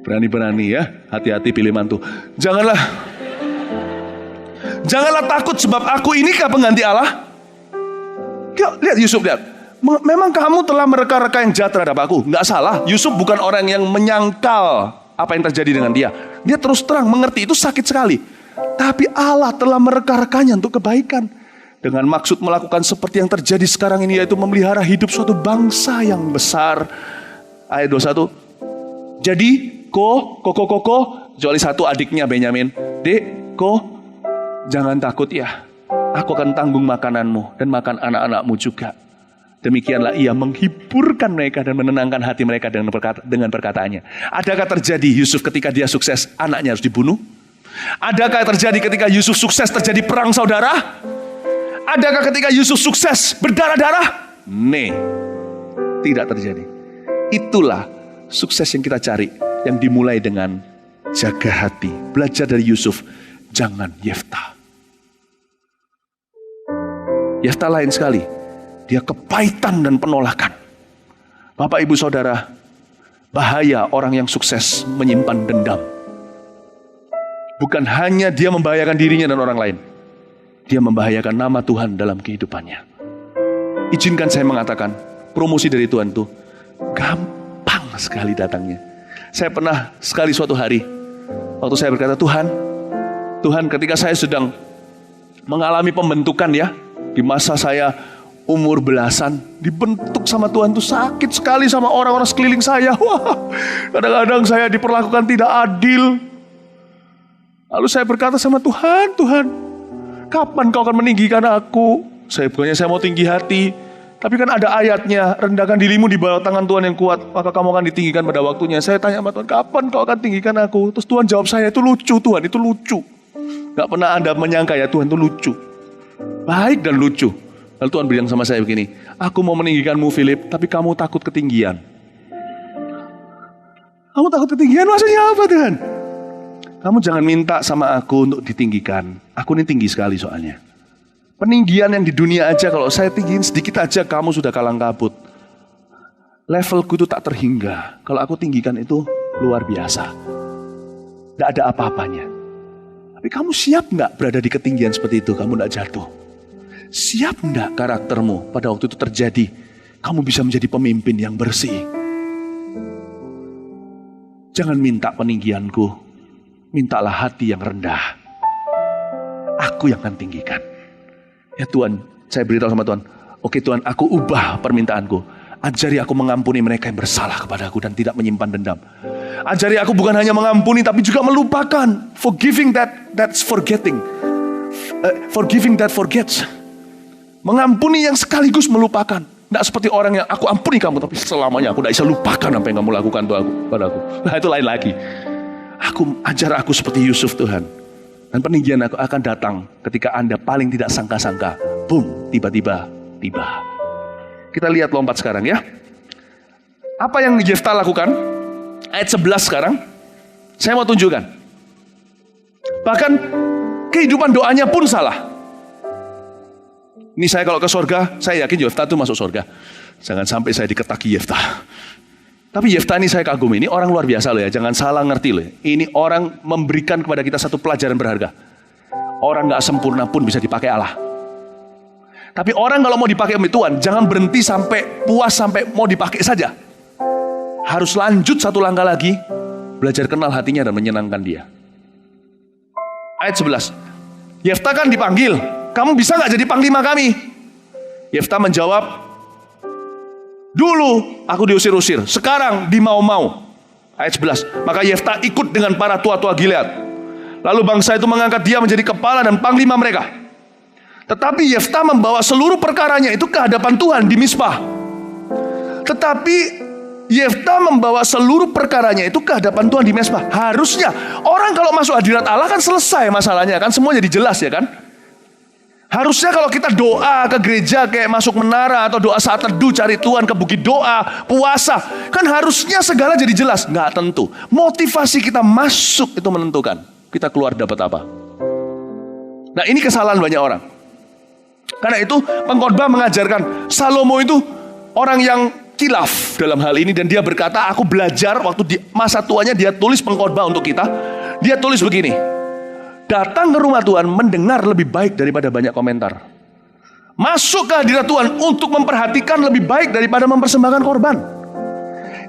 berani-berani ya, hati-hati pilih mantu. Janganlah takut sebab aku inikah pengganti Allah. Lihat Yusuf, lihat. Memang kamu telah mereka-reka yang jahat terhadap aku. Nggak salah, Yusuf bukan orang yang menyangkal apa yang terjadi dengan dia. Dia terus terang mengerti itu sakit sekali. Tapi Allah telah mereka-rekanya untuk kebaikan. Dengan maksud melakukan seperti yang terjadi sekarang ini, yaitu memelihara hidup suatu bangsa yang besar. Ayat 21. Jadi, koko, kecuali satu adiknya Benyamin. Dek, Ko, jangan takut ya. Aku akan tanggung makananmu dan makan anak-anakmu juga. Demikianlah ia menghiburkan mereka dan menenangkan hati mereka dengan perkataannya. Adakah terjadi Yusuf ketika dia sukses, anaknya harus dibunuh? Adakah terjadi ketika Yusuf sukses terjadi perang saudara? Adakah ketika Yusuf sukses berdarah-darah? Tidak terjadi. Itulah sukses yang kita cari, yang dimulai dengan jaga hati. Belajar dari Yusuf, jangan Yefta. Yefta lain sekali. Dia kepahitan dan penolakan. Bapak, ibu, saudara, bahaya orang yang sukses menyimpan dendam. Bukan hanya dia membahayakan dirinya dan orang lain, dia membahayakan nama Tuhan dalam kehidupannya. Izinkan saya mengatakan, promosi dari Tuhan itu gampang sekali datangnya. Saya pernah sekali suatu hari, waktu saya berkata, Tuhan, ketika saya sedang mengalami pembentukan ya, di masa saya umur belasan, dibentuk sama Tuhan tuh sakit sekali sama orang-orang sekeliling saya. Wah, kadang-kadang saya diperlakukan tidak adil. Lalu saya berkata sama Tuhan, kapan kau akan meninggikan aku? Bukannya saya mau tinggi hati, tapi kan ada ayatnya, rendahkan dirimu di bawah tangan Tuhan yang kuat, maka kamu akan ditinggikan pada waktunya. Saya tanya sama Tuhan, kapan kau akan tinggikan aku? Terus Tuhan jawab saya, itu lucu Tuhan, itu lucu. Gak pernah Anda menyangka ya Tuhan itu lucu. Baik dan lucu. Lalu Tuhan bilang sama saya begini, aku mau meninggikanmu Philip, tapi kamu takut ketinggian. Kamu takut ketinggian maksudnya apa Tuhan? Kamu jangan minta sama aku untuk ditinggikan. Aku ini tinggi sekali soalnya. Peninggian yang di dunia aja, kalau saya tinggiin sedikit aja kamu sudah kalang kabut. Levelku itu tak terhingga. Kalau aku tinggikan itu luar biasa. Tidak ada apa-apanya. Tapi kamu siap gak berada di ketinggian seperti itu? Kamu gak jatuh. Siap enggak karaktermu pada waktu itu terjadi, kamu bisa menjadi pemimpin yang bersih? Jangan minta peninggianku, mintalah hati yang rendah. Aku yang akan tinggikan. Ya Tuhan, saya beritahu sama Tuhan, oke Tuhan, aku ubah permintaanku. Ajari aku mengampuni mereka yang bersalah kepadaku dan tidak menyimpan dendam. Ajari aku bukan hanya mengampuni tapi juga melupakan. Forgiving that's forgetting. Forgiving that forgets. Mengampuni yang sekaligus melupakan. Tidak seperti orang yang aku ampuni kamu, tapi selamanya aku tidak bisa lupakan apa yang kamu lakukan padaku. Nah itu lain lagi. Ajar aku seperti Yusuf Tuhan. Dan peninggian aku akan datang ketika Anda paling tidak sangka-sangka. Boom, tiba-tiba tiba. Kita lihat lompat sekarang ya. Apa yang Yefta lakukan? Ayat 11 sekarang. Saya mau tunjukkan. Bahkan kehidupan doanya pun salah. Ini saya kalau ke surga, saya yakin Yefta itu masuk surga. Jangan sampai saya diketaki Yefta. Tapi Yefta ini saya kagum, ini orang luar biasa loh ya. Jangan salah ngerti loh ya. Ini orang memberikan kepada kita satu pelajaran berharga. Orang gak sempurna pun bisa dipakai Allah. Tapi orang kalau mau dipakai oleh Tuhan, jangan berhenti sampai puas sampai mau dipakai saja. Harus lanjut satu langkah lagi, belajar kenal hatinya dan menyenangkan dia. Ayat 11. Yefta kan dipanggil, kamu bisa gak jadi panglima kami? Yefta menjawab, dulu aku diusir-usir, sekarang dimau-mau. Ayat 11. Maka Yefta ikut dengan para tua-tua Gilead. Lalu bangsa itu mengangkat dia menjadi kepala dan panglima mereka. Tetapi Yefta membawa seluruh perkaranya itu ke hadapan Tuhan di Mizpah. Tetapi Yefta membawa seluruh perkaranya itu ke hadapan Tuhan di Mizpah. Harusnya orang kalau masuk hadirat Allah kan selesai masalahnya kan, semua jadi jelas ya kan. Harusnya kalau kita doa ke gereja kayak masuk menara atau doa saat teduh cari Tuhan ke bukit doa, puasa, kan harusnya segala jadi jelas. Nggak tentu. Motivasi kita masuk itu menentukan kita keluar dapat apa. Nah ini kesalahan banyak orang. Karena itu pengkhotbah mengajarkan Salomo itu orang yang kilaf dalam hal ini, dan dia berkata, aku belajar waktu di masa tuanya dia tulis pengkhotbah untuk kita. Dia tulis begini, datang ke rumah Tuhan mendengar lebih baik daripada banyak komentar. Masuk ke hadirat Tuhan untuk memperhatikan lebih baik daripada mempersembahkan korban.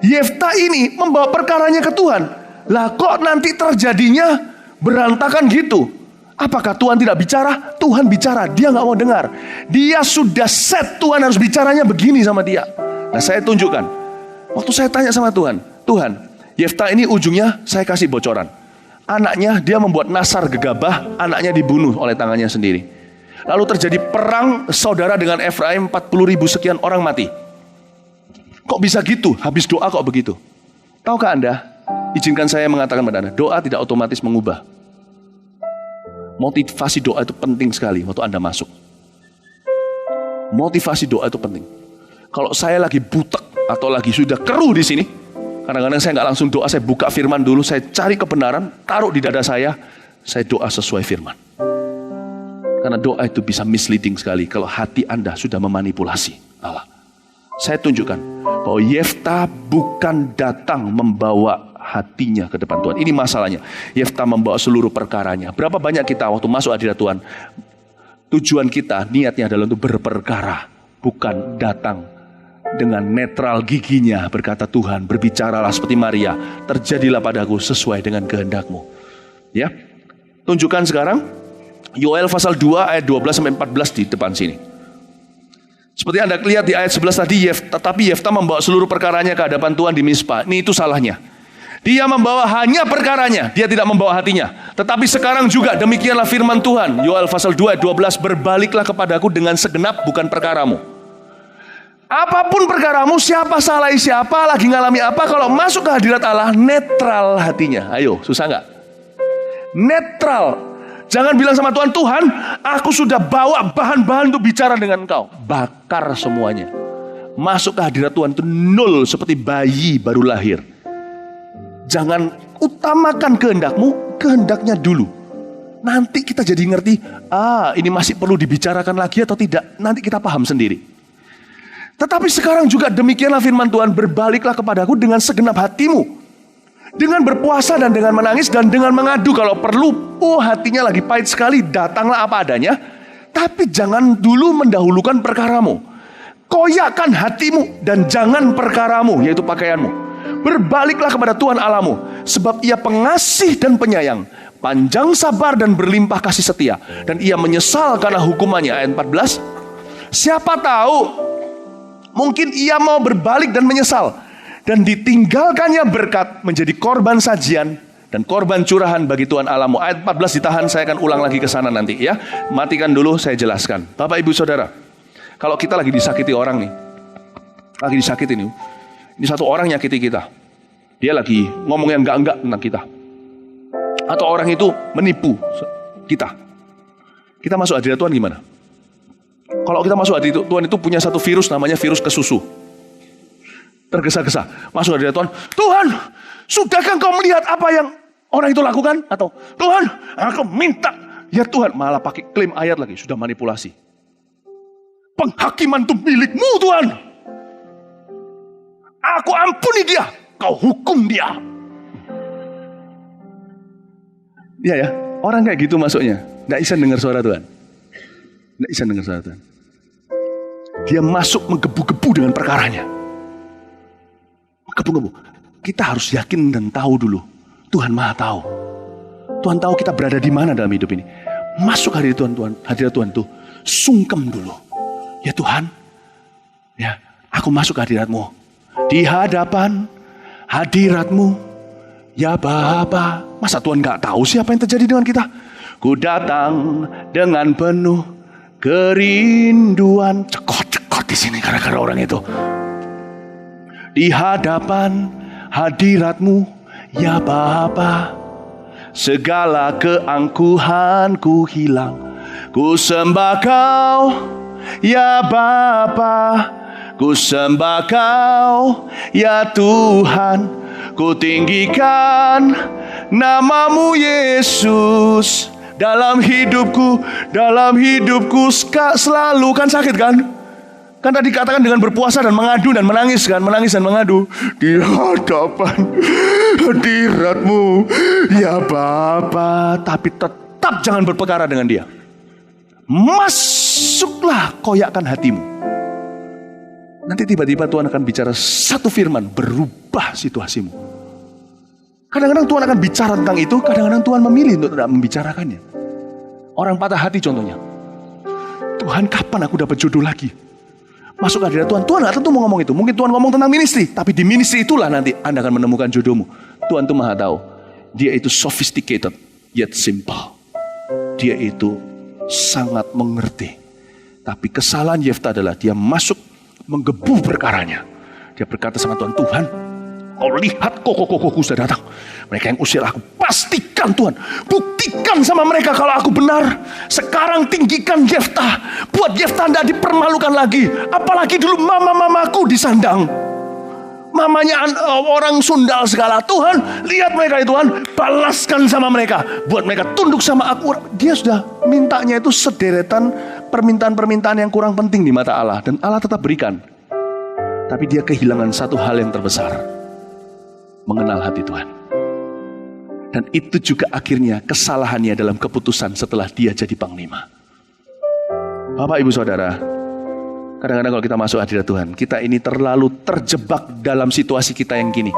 Yefta ini membawa perkaranya ke Tuhan. Lah kok nanti terjadinya berantakan gitu? Apakah Tuhan tidak bicara? Tuhan bicara, dia gak mau dengar. Dia sudah set Tuhan harus bicaranya begini sama dia. Nah saya tunjukkan. Waktu saya tanya sama Tuhan, Tuhan, Yefta ini ujungnya saya kasih bocoran. anaknya, dia membuat nasar gegabah, anaknya dibunuh oleh tangannya sendiri. Lalu terjadi perang saudara dengan Efraim, 40.000 sekian orang mati. Kok bisa gitu? Habis doa kok begitu? Tahukah Anda, izinkan saya mengatakan pada Anda, doa tidak otomatis mengubah. Motivasi doa itu penting sekali waktu Anda masuk. Motivasi doa itu penting. Kalau saya lagi butek atau lagi sudah keruh di sini, kadang-kadang saya nggak langsung doa, saya buka firman dulu, saya cari kebenaran, taruh di dada saya doa sesuai firman. Karena doa itu bisa misleading sekali kalau hati Anda sudah memanipulasi Allah. Saya tunjukkan bahwa Yefta bukan datang membawa hatinya ke depan Tuhan. Ini masalahnya. Yefta membawa seluruh perkaranya. Berapa banyak kita waktu masuk hadirat Tuhan, tujuan kita, niatnya adalah untuk berperkara, bukan datang dengan netral giginya berkata, Tuhan berbicaralah seperti Maria, terjadilah padaku sesuai dengan kehendak-Mu. Ya, tunjukkan sekarang Yoel pasal 2 ayat 12-14 di depan sini. Seperti Anda lihat di ayat 11 tadi, tetapi Yefta membawa seluruh perkaranya ke hadapan Tuhan di Mizpah. Ini itu salahnya. Dia membawa hanya perkaranya, dia tidak membawa hatinya. Tetapi sekarang juga demikianlah firman Tuhan. Yoel pasal 2 ayat 12, berbaliklah kepadaku dengan segenap, bukan perkaramu. Apapun perkaramu, siapa salahi siapa, lagi ngalami apa, kalau masuk ke hadirat Allah, netral hatinya. Ayo, susah nggak? Netral. Jangan bilang sama Tuhan, Tuhan, aku sudah bawa bahan-bahan untuk bicara dengan Engkau. Bakar semuanya. Masuk ke hadirat Tuhan itu nol, seperti bayi baru lahir. Jangan utamakan kehendak-Mu, kehendaknya dulu. Nanti kita jadi ngerti, ini masih perlu dibicarakan lagi atau tidak. Nanti kita paham sendiri. Tetapi sekarang juga demikianlah firman Tuhan, berbaliklah kepadaku dengan segenap hatimu. Dengan berpuasa dan dengan menangis dan dengan mengadu kalau perlu. Hatinya lagi pahit sekali, datanglah apa adanya. Tapi jangan dulu mendahulukan perkaramu. Koyakkan hatimu dan jangan perkaramu, yaitu pakaianmu. Berbaliklah kepada Tuhan Allahmu, sebab Ia pengasih dan penyayang, panjang sabar dan berlimpah kasih setia, dan Ia menyesal karena hukumannya. Ayat 14. Siapa tahu mungkin Ia mau berbalik dan menyesal, dan ditinggalkannya berkat menjadi korban sajian dan korban curahan bagi Tuhan Allahmu. Ayat 14 ditahan, saya akan ulang lagi ke sana nanti ya. Matikan dulu, saya jelaskan. Bapak Ibu Saudara, kalau kita lagi disakiti orang nih, lagi disakiti nih, ini satu orang nyakiti kita, dia lagi ngomong yang enggak-enggak tentang kita, atau orang itu menipu kita, kita masuk hadirat Tuhan gimana? Kalau kita masuk hadirat Tuhan itu punya satu virus, namanya virus kesusu. Tergesa-gesa masuk hadirat Tuhan, Tuhan, sudahkah Engkau melihat apa yang orang itu lakukan? Atau Tuhan, aku minta. Ya Tuhan, malah pakai klaim ayat lagi, sudah manipulasi. Penghakiman itu milik-Mu Tuhan. Aku ampuni dia, Kau hukum dia. Iya ya, orang kayak gitu masuknya, nggak bisa dengar suara Tuhan. Nggak bisa dengar suara Tuhan. Dia masuk menggebu-gebu dengan perkaranya. Menggebu-gebu. Kita harus yakin dan tahu dulu, Tuhan Maha tahu. Tuhan tahu kita berada di mana dalam hidup ini. Masuk hadirat Tuhan itu sungkem dulu. Ya Tuhan, ya aku masuk ke hadirat-Mu. Di hadapan hadirat-Mu, ya Bapa. Masa Tuhan gak tahu siapa yang terjadi dengan kita? Ku datang dengan penuh kerinduan. Cekot-cekot di sini gara-gara orang itu. Di hadapan hadirat-Mu, ya Bapa. Segala keangkuhanku hilang. Ku sembah Kau, ya Bapa. Ku sembah Kau, ya Tuhan. Ku tinggikan nama-Mu Yesus. Dalam hidupku selalu. Kan sakit kan? Kan tadi katakan dengan berpuasa dan mengadu dan menangis kan? Menangis dan mengadu. Di hadapan hadirat-Mu, ya Bapa. Tapi tetap jangan berperkara dengan dia. Masuklah, koyakkan hatimu. Nanti tiba-tiba Tuhan akan bicara satu firman, berubah situasimu. Kadang-kadang Tuhan akan bicara tentang itu, kadang-kadang Tuhan memilih untuk tidak membicarakannya. Orang patah hati contohnya. Tuhan, kapan aku dapat jodoh lagi? Masuk hadirat Tuhan, Tuhan gak tentu mau ngomong itu. Mungkin Tuhan ngomong tentang ministry, tapi di ministry itulah nanti Anda akan menemukan jodohmu. Tuhan itu Maha tahu. Dia itu sophisticated yet simple. Dia itu sangat mengerti. Tapi kesalahan Yefta adalah dia masuk menggebu perkaranya. Dia berkata sama Tuhan, Tuhan, kau lihat koko-kokoku sudah datang. Mereka yang usir aku. Pastikan Tuhan, buktikan sama mereka kalau aku benar. Sekarang tinggikan Yefta. Buat Yefta tidak dipermalukan lagi. Apalagi dulu mama-mamaku disandang. Mamanya orang sundal segala. Tuhan, lihat mereka itu Tuhan, balaskan sama mereka. Buat mereka tunduk sama aku. Dia sudah mintanya itu sederetan permintaan-permintaan yang kurang penting di mata Allah. Dan Allah tetap berikan. Tapi dia kehilangan satu hal yang terbesar. Mengenal hati Tuhan. Dan itu juga akhirnya kesalahannya dalam keputusan setelah dia jadi panglima. Bapak, Ibu, Saudara, kadang-kadang kalau kita masuk hadirat Tuhan, kita ini terlalu terjebak dalam situasi kita yang gini.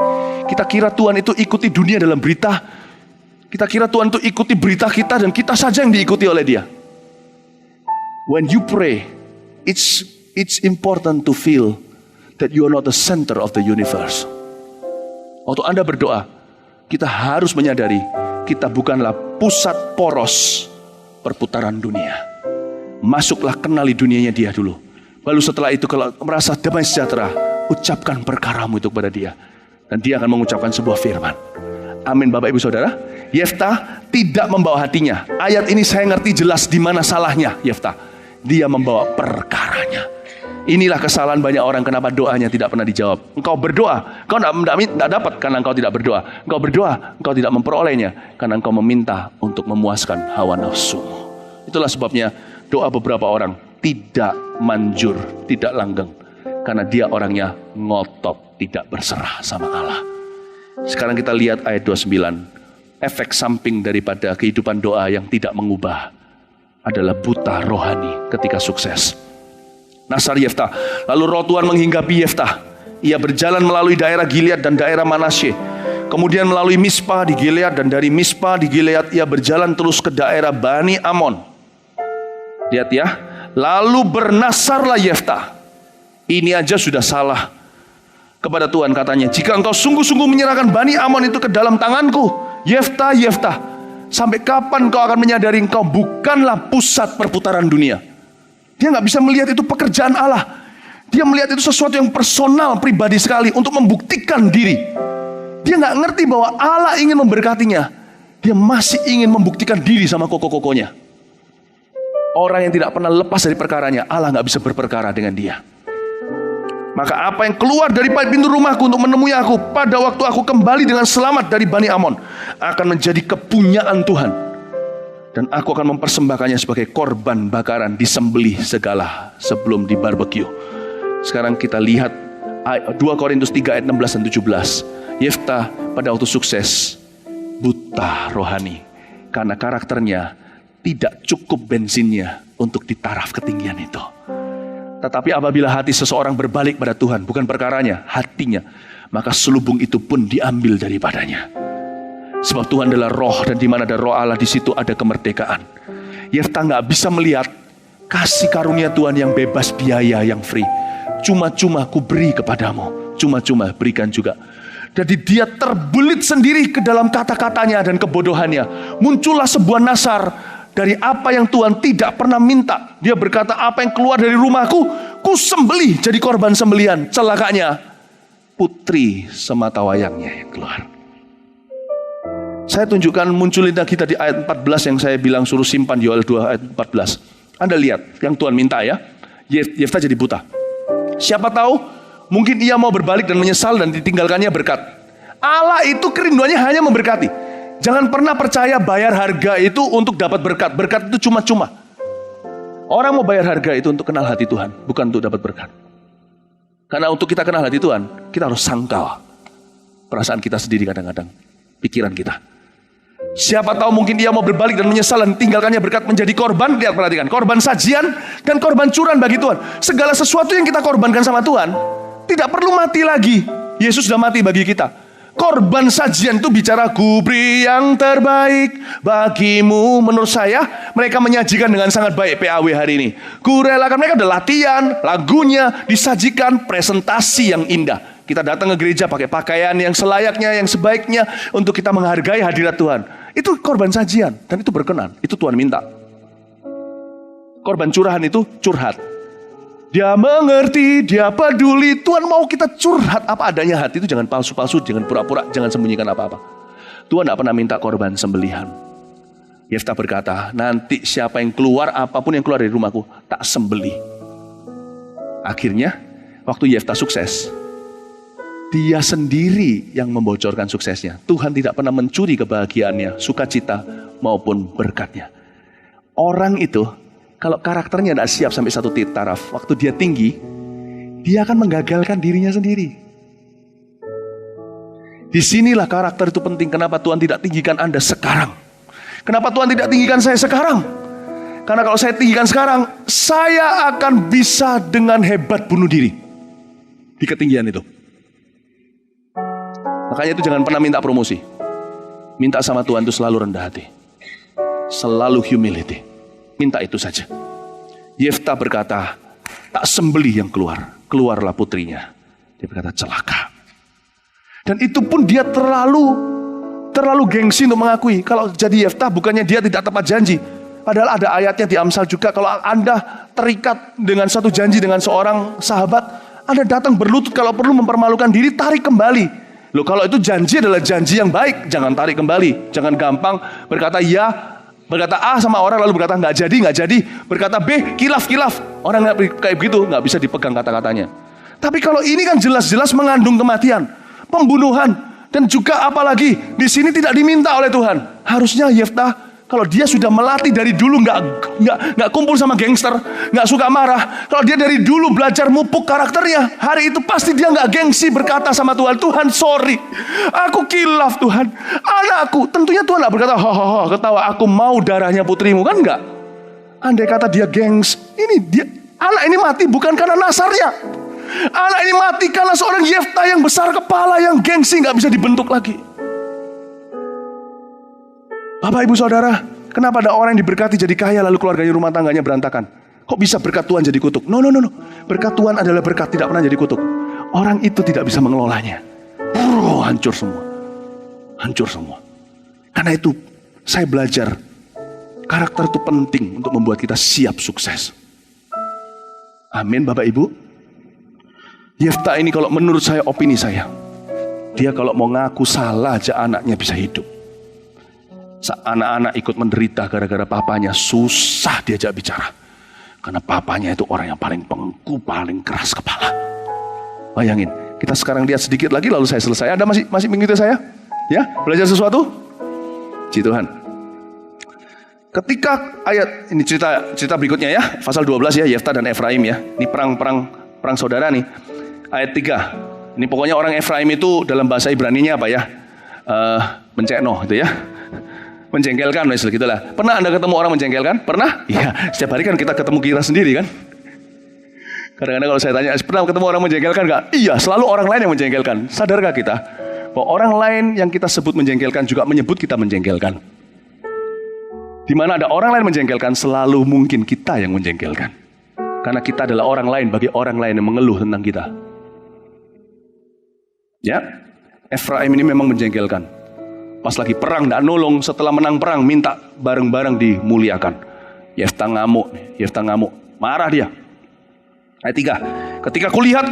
Kita kira Tuhan itu ikuti dunia dalam berita. Kita kira Tuhan itu ikuti berita kita dan kita saja yang diikuti oleh Dia. When you pray, it's important to feel that you are not the center of the universe. Waktu Anda berdoa, kita harus menyadari kita bukanlah pusat poros perputaran dunia. Masuklah, kenali dunianya Dia dulu. Lalu setelah itu kalau merasa damai sejahtera, ucapkan perkaramu itu kepada Dia. Dan Dia akan mengucapkan sebuah firman. Amin, Bapak, Ibu, Saudara. Yefta tidak membawa hatinya. Ayat ini saya ngerti jelas di mana salahnya Yefta. Dia membawa perkaranya. Inilah kesalahan banyak orang, kenapa doanya tidak pernah dijawab. Engkau berdoa, engkau tidak dapat karena engkau tidak berdoa. Engkau berdoa, engkau tidak memperolehnya karena engkau meminta untuk memuaskan hawa nafsumu. Itulah sebabnya doa beberapa orang tidak manjur, tidak langgeng. Karena dia orangnya ngotot, tidak berserah sama Allah. Sekarang kita lihat ayat 29. Efek samping daripada kehidupan doa yang tidak mengubah adalah buta rohani ketika sukses. Nasar Yefta. Lalu roh Tuhan menghinggapi Yefta. Ia berjalan melalui daerah Gilead dan daerah Manasye. Kemudian melalui Mispa di Gilead, dan dari Mispa di Gilead ia berjalan terus ke daerah Bani Amon. Lihat ya. Lalu bernasarlah Yefta. Ini aja sudah salah. Kepada Tuhan katanya, jika engkau sungguh-sungguh menyerahkan Bani Amon itu ke dalam tanganku, Yefta, Yefta, sampai kapan kau akan menyadari engkau bukanlah pusat perputaran dunia? Dia nggak bisa melihat itu pekerjaan Allah. Dia melihat itu sesuatu yang personal, pribadi sekali untuk membuktikan diri. Dia nggak ngerti bahwa Allah ingin memberkatinya. Dia masih ingin membuktikan diri sama koko-kokonya. Orang yang tidak pernah lepas dari perkaranya, Allah nggak bisa berperkara dengan dia. Maka apa yang keluar dari pintu rumahku untuk menemui aku pada waktu aku kembali dengan selamat dari Bani Amon akan menjadi kepunyaan Tuhan. Dan aku akan mempersembahkannya sebagai korban bakaran, disembelih segala sebelum dibarbeque. Sekarang kita lihat 2 Korintus 3 ayat 16 dan 17. Yefta pada waktu sukses buta rohani karena karakternya tidak cukup bensinnya untuk di taraf ketinggian itu. Tetapi apabila hati seseorang berbalik pada Tuhan, bukan perkaranya, hatinya, maka selubung itu pun diambil daripadanya. Sebab Tuhan adalah roh, dan di mana ada roh Allah, di situ ada kemerdekaan. Yefta nggak bisa melihat kasih karunia Tuhan yang bebas biaya, yang free. Cuma-cuma ku beri kepadamu, cuma-cuma berikan juga. Jadi dia terbelit sendiri ke dalam kata-katanya dan kebodohannya. Muncullah sebuah nasar dari apa yang Tuhan tidak pernah minta. Dia berkata, apa yang keluar dari rumahku, ku sembelih jadi korban sembelihan. Celakanya, putri sematawayangnya yang keluar. Saya tunjukkan munculin kita di ayat 14 yang saya bilang suruh simpan di Yoel 2 ayat 14. Anda lihat yang Tuhan minta ya. Yefta jadi buta. Siapa tahu mungkin ia mau berbalik dan menyesal dan ditinggalkannya berkat. Allah itu kerinduannya hanya memberkati. Jangan pernah percaya bayar harga itu untuk dapat berkat. Berkat itu cuma-cuma. Orang mau bayar harga itu untuk kenal hati Tuhan, bukan untuk dapat berkat. Karena untuk kita kenal hati Tuhan, kita harus sangkal perasaan kita sendiri kadang-kadang, pikiran kita. Siapa tahu mungkin dia mau berbalik dan menyesal dan tinggalkannya berkat menjadi korban. Lihat, perhatikan, korban sajian dan korban curahan bagi Tuhan. Segala sesuatu yang kita korbankan sama Tuhan tidak perlu mati lagi. Yesus sudah mati bagi kita. Korban sajian itu bicara, ku beri yang terbaik bagimu. Menurut saya mereka menyajikan dengan sangat baik PAW hari ini. Ku relakan, mereka ada latihan, lagunya disajikan, presentasi yang indah. Kita datang ke gereja pakai pakaian yang selayaknya, yang sebaiknya untuk kita menghargai hadirat Tuhan. Itu korban sajian dan itu berkenan. Itu Tuhan minta. Korban curahan itu curhat. Dia mengerti, dia peduli. Tuhan mau kita curhat apa adanya hati itu. Jangan palsu-palsu, jangan pura-pura, jangan sembunyikan apa-apa. Tuhan tidak pernah minta korban sembelihan. Yeftah berkata, nanti siapa yang keluar, apapun yang keluar dari rumahku, tak sembelih. Akhirnya, waktu Yeftah sukses, dia sendiri yang membocorkan suksesnya. Tuhan tidak pernah mencuri kebahagiaannya, sukacita maupun berkatnya. Orang itu, kalau karakternya tidak siap sampai satu titik taraf, waktu dia tinggi, dia akan menggagalkan dirinya sendiri. Disinilah karakter itu penting. Kenapa Tuhan tidak tinggikan Anda sekarang? Kenapa Tuhan tidak tinggikan saya sekarang? Karena kalau saya tinggikan sekarang, saya akan bisa dengan hebat bunuh diri di ketinggian itu. Makanya itu jangan pernah minta promosi. Minta sama Tuhan itu selalu rendah hati, selalu humility. Minta itu saja. Yeftah berkata, tak sembelih yang keluar, keluarlah putrinya. Dia berkata, celaka. Dan itu pun dia terlalu gengsi untuk mengakui. Kalau jadi Yeftah bukannya dia tidak tepat janji. Padahal ada ayatnya di Amsal juga. Kalau Anda terikat dengan satu janji dengan seorang sahabat, Anda datang berlutut, kalau perlu mempermalukan diri, tarik kembali. Loh, kalau itu janji adalah janji yang baik, jangan tarik kembali. Jangan gampang berkata ya, berkata A sama orang lalu berkata nggak jadi. Berkata B, kilaf. Orang kayak begitu nggak bisa dipegang kata-katanya. Tapi kalau ini kan jelas-jelas mengandung kematian, pembunuhan, dan juga apalagi di sini tidak diminta oleh Tuhan. Harusnya Yeftah kalau dia sudah melatih dari dulu nggak kumpul sama gangster, nggak suka marah. Kalau dia dari dulu belajar mupuk karakternya, hari itu pasti dia nggak gengsi berkata sama Tuhan, Tuhan sorry, aku kilaf Tuhan, anakku. Tentunya Tuhan nggak berkata, ketawa, aku mau darahnya putrimu, kan nggak. Andai kata dia gengs, anak ini mati bukan karena nasarnya. Anak ini mati karena seorang Yeftah yang besar kepala, yang gengsi nggak bisa dibentuk lagi. Bapak ibu saudara, kenapa ada orang yang diberkati jadi kaya lalu keluarganya rumah tangganya berantakan? Kok bisa berkat Tuhan jadi kutuk? No. Berkat Tuhan adalah berkat, tidak pernah jadi kutuk. Orang itu tidak bisa mengelolanya. Hancur semua. Karena itu saya belajar karakter itu penting untuk membuat kita siap sukses. Amin Bapak Ibu. Yeftah ini kalau menurut saya, opini saya, dia kalau mau ngaku salah aja anaknya bisa hidup. Anak-anak ikut menderita gara-gara papanya, susah diajak bicara. Karena papanya itu orang yang paling pengku, paling keras kepala. Bayangin, kita sekarang lihat sedikit lagi lalu saya selesai. Anda masih mengikuti saya? Ya, belajar sesuatu? Puji Tuhan. Ketika ayat ini cerita berikutnya ya, pasal 12 ya, Yeftah dan Efraim ya. Ini perang saudara nih. Ayat 3. Ini pokoknya orang Efraim itu dalam bahasa Ibraninya apa ya? Mencekno itu ya. Menjengkelkan, gitulah. Pernah Anda ketemu orang menjengkelkan? Pernah? Iya, setiap hari kan kita ketemu kita sendiri kan. Kadang-kadang kalau saya tanya, pernah ketemu orang menjengkelkan gak? Iya, selalu orang lain yang menjengkelkan. Sadarkah kita bahwa orang lain yang kita sebut menjengkelkan juga menyebut kita menjengkelkan? Di mana ada orang lain menjengkelkan, selalu mungkin kita yang menjengkelkan. Karena kita adalah orang lain bagi orang lain yang mengeluh tentang kita. Ya, Efraim ini memang menjengkelkan. Pas lagi perang, tidak nolong. Setelah menang perang, minta bareng-bareng dimuliakan. Yeftah ngamuk. Marah dia. Ayat 3. Ketika kulihat,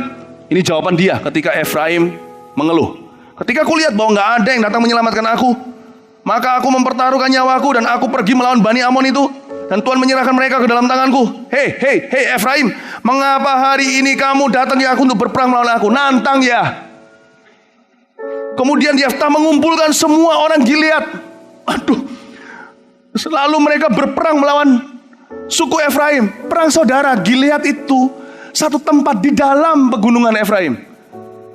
ini jawaban dia ketika Efraim mengeluh. Ketika kulihat bahwa nggak ada yang datang menyelamatkan aku, maka aku mempertaruhkan nyawaku dan aku pergi melawan Bani Amon itu. Dan Tuhan menyerahkan mereka ke dalam tanganku. Hei Efraim, mengapa hari ini kamu datang ya aku untuk berperang melawan aku? Nantang ya. Kemudian Yeftah mengumpulkan semua orang Gilead. Selalu mereka berperang melawan suku Efraim. Perang saudara, Gilead itu satu tempat di dalam pegunungan Efraim.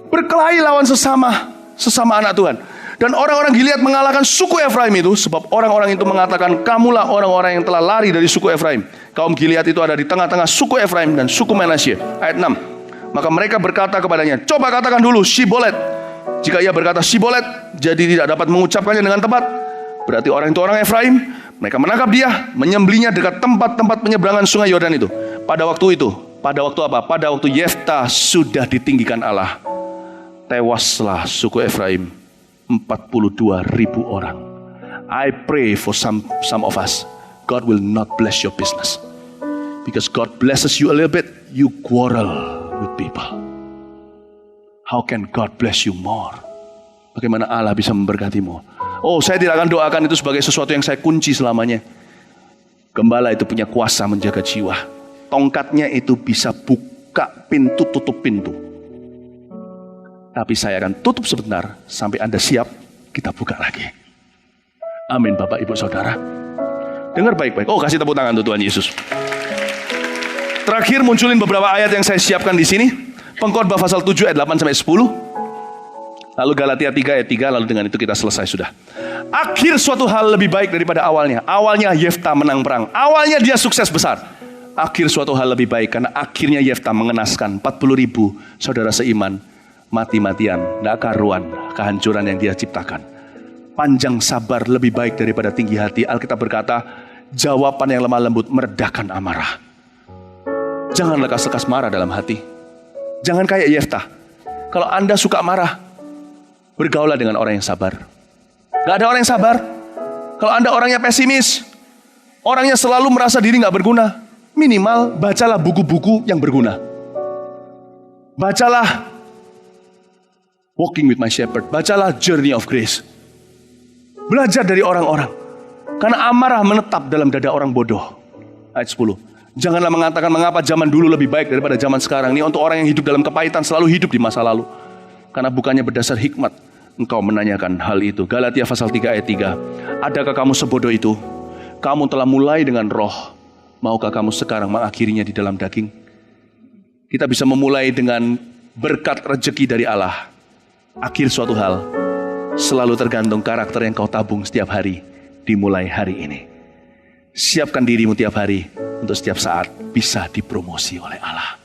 Berkelahi lawan sesama anak Tuhan. Dan orang-orang Gilead mengalahkan suku Efraim itu. Sebab orang-orang itu mengatakan, kamulah orang-orang yang telah lari dari suku Efraim. Kaum Gilead itu ada di tengah-tengah suku Efraim dan suku Manasye. Ayat 6. Maka mereka berkata kepadanya, coba katakan dulu Shibolet. Jika ia berkata Shibolet, jadi tidak dapat mengucapkannya dengan tepat, berarti orang itu orang Efraim. Mereka menangkap dia, menyembelihnya dekat tempat-tempat penyeberangan sungai Yordan itu. Pada waktu apa? Pada waktu Yeftah sudah ditinggikan Allah. tewaslah suku Efraim 42.000 orang. I pray for some of us, God will not bless your business. Because God blesses you a little bit, you quarrel with people. How can God bless you more? Bagaimana Allah bisa memberkatimu? Oh, saya tidak akan doakan itu sebagai sesuatu yang saya kunci selamanya. Gembala itu punya kuasa menjaga jiwa. Tongkatnya itu bisa buka pintu, tutup pintu. Tapi saya akan tutup sebentar, sampai Anda siap, kita buka lagi. Amin Bapak Ibu Saudara. Dengar baik-baik. Oh, kasih tepuk tangan untuk Tuhan Yesus. Terakhir munculin beberapa ayat yang saya siapkan di sini. Pengkhotbah pasal 7 ayat 8 sampai 10. Lalu Galatia 3 ayat 3, lalu dengan itu kita selesai sudah. Akhir suatu hal lebih baik daripada awalnya. Awalnya Yefta menang perang. Awalnya dia sukses besar. Akhir suatu hal lebih baik karena akhirnya Yefta mengenaskan 40.000 saudara seiman mati-matian, tidak karuan kehancuran yang dia ciptakan. Panjang sabar lebih baik daripada tinggi hati. Alkitab berkata, jawaban yang lemah lembut meredakan amarah. Jangan lekas-lekas marah dalam hati. Jangan kayak Yefta. Kalau Anda suka marah, bergaulah dengan orang yang sabar. Gak ada orang yang sabar. Kalau Anda orangnya pesimis, orangnya selalu merasa diri gak berguna, minimal bacalah buku-buku yang berguna. Bacalah Walking with My Shepherd. Bacalah Journey of Grace. Belajar dari orang-orang. Karena amarah menetap dalam dada orang bodoh. Ayat 10. Janganlah mengatakan mengapa zaman dulu lebih baik daripada zaman sekarang. Ini untuk orang yang hidup dalam kepahitan, selalu hidup di masa lalu. Karena bukannya berdasar hikmat engkau menanyakan hal itu. Galatia pasal 3 ayat 3. Adakah kamu sebodoh itu? Kamu telah mulai dengan roh. Maukah kamu sekarang mengakhirinya di dalam daging? Kita bisa memulai dengan berkat rezeki dari Allah. Akhir suatu hal selalu tergantung karakter yang kau tabung setiap hari. Dimulai hari ini. Siapkan dirimu tiap hari untuk setiap saat bisa dipromosi oleh Allah.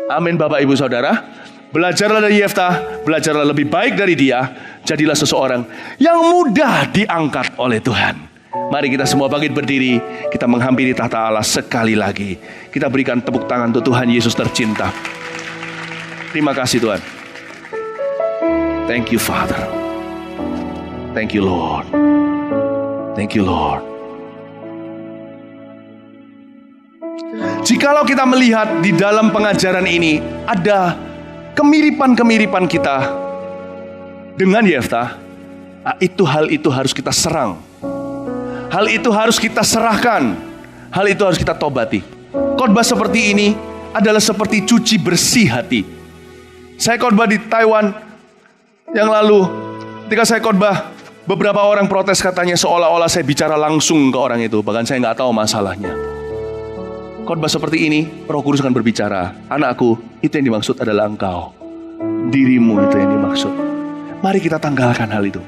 Amin Bapak Ibu Saudara. Belajarlah dari Yefta, belajarlah lebih baik dari dia. Jadilah seseorang yang mudah diangkat oleh Tuhan. Mari kita semua bangkit berdiri. Kita menghampiri tahta Allah sekali lagi. Kita berikan tepuk tangan untuk Tuhan Yesus tercinta. Terima kasih Tuhan. Thank you Father. Thank you Lord. Thank you Lord. Jikalau kita melihat di dalam pengajaran ini ada kemiripan-kemiripan kita dengan Yefta, hal itu harus kita serang. Hal itu harus kita serahkan. Hal itu harus kita tobati. Khotbah seperti ini adalah seperti cuci bersih hati. Saya khotbah di Taiwan yang lalu. Ketika saya khotbah, beberapa orang protes katanya seolah-olah saya bicara langsung ke orang itu. Bahkan saya nggak tahu masalahnya. Khotbah seperti ini, Roh Kudus akan berbicara. Anakku, itu yang dimaksud adalah engkau. Dirimu itu yang dimaksud. Mari kita tanggalkan hal itu.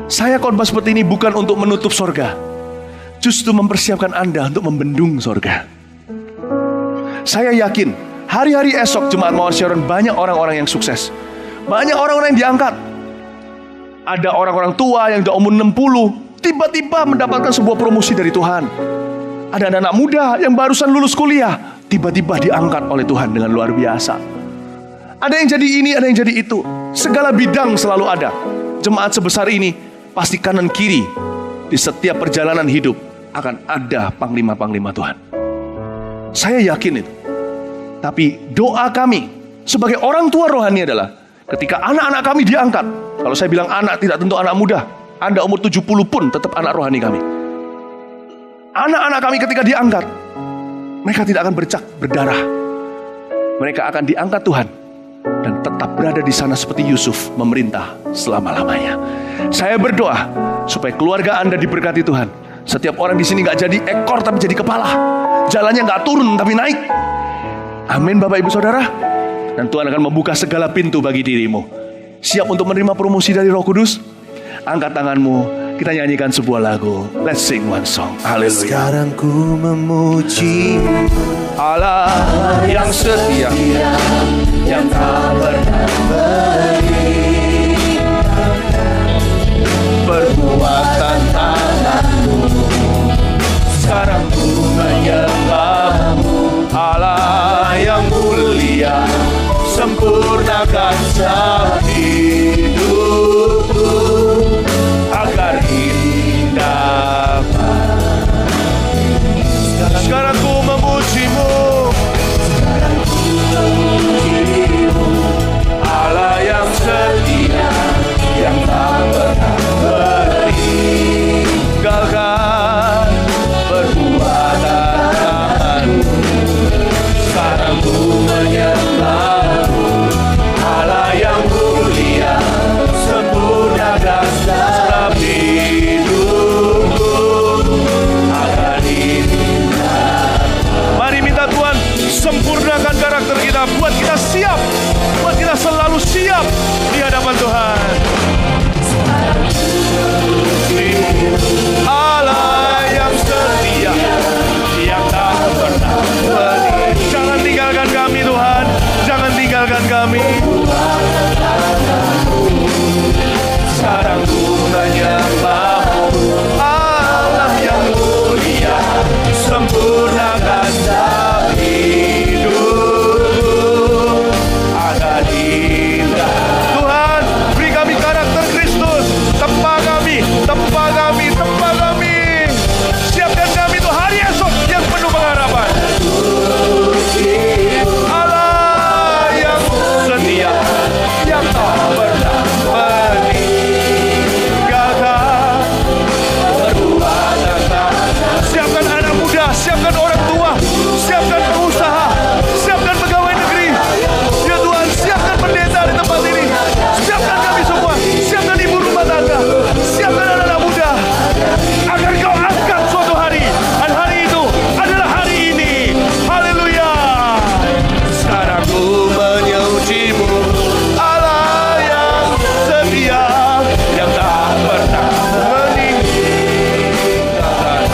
Saya khotbah seperti ini bukan untuk menutup sorga. Justru mempersiapkan Anda untuk membendung sorga. Saya yakin, hari-hari esok Jemaat Mawar Sharon banyak orang-orang yang sukses. Banyak orang-orang yang diangkat. Ada orang-orang tua yang sudah umur 60, tiba-tiba mendapatkan sebuah promosi dari Tuhan. Ada anak-anak muda yang barusan lulus kuliah, tiba-tiba diangkat oleh Tuhan dengan luar biasa. Ada yang jadi ini, ada yang jadi itu. Segala bidang selalu ada. Jemaat sebesar ini, pasti kanan kiri. Di setiap perjalanan hidup akan ada panglima-panglima Tuhan. Saya yakin itu. Tapi doa kami sebagai orang tua rohani adalah ketika anak-anak kami diangkat. Kalau saya bilang anak, tidak tentu anak muda. Anda umur 70 pun tetap anak rohani kami. Anak-anak kami ketika diangkat, mereka tidak akan bercak berdarah. Mereka akan diangkat Tuhan dan tetap berada di sana seperti Yusuf memerintah selama-lamanya. Saya berdoa supaya keluarga Anda diberkati Tuhan. Setiap orang di sini nggak jadi ekor tapi jadi kepala. Jalannya nggak turun tapi naik. Amin Bapak Ibu Saudara. Dan Tuhan akan membuka segala pintu bagi dirimu. Siap untuk menerima promosi dari Roh Kudus? Angkat tanganmu. Kita nyanyikan sebuah lagu. Let's sing one song. Haleluya. Sekarang ku memuji Allah yang setia, yang tak pernah beri perbuatan tanganmu. Sekarang ku menyembahmu, Allah yang mulia, sempurnakan janji. siapkan orang tua, siapkan pengusaha, siapkan pegawai negeri. Ya Tuhan, siapkan pendeta di tempat ini. Siapkan kami semua, siapkan ibu rumah tangga, siapkan anak-anak muda, agar Kau angkat suatu hari. Dan hari itu adalah hari ini. Haleluya. Sekarang ku menyucimu, Allah yang setia, yang tak pernah meninggalkan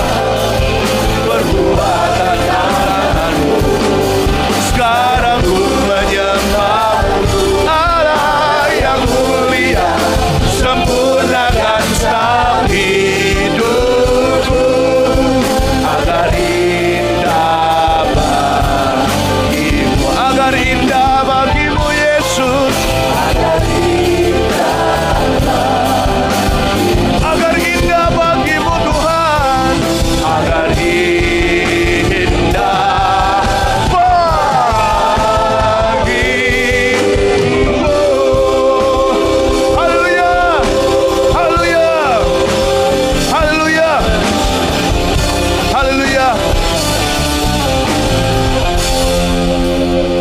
perbuatan tanganmu. Sekarang ku menyembahmu, Allah yang mulia, sempurnakan setiap hidupku agar indah bagimu, agar indah bagimu Yesus, agar indah bagimu Tuhan, agar indah bagimu. Haleluya, haleluya, haleluya, haleluya.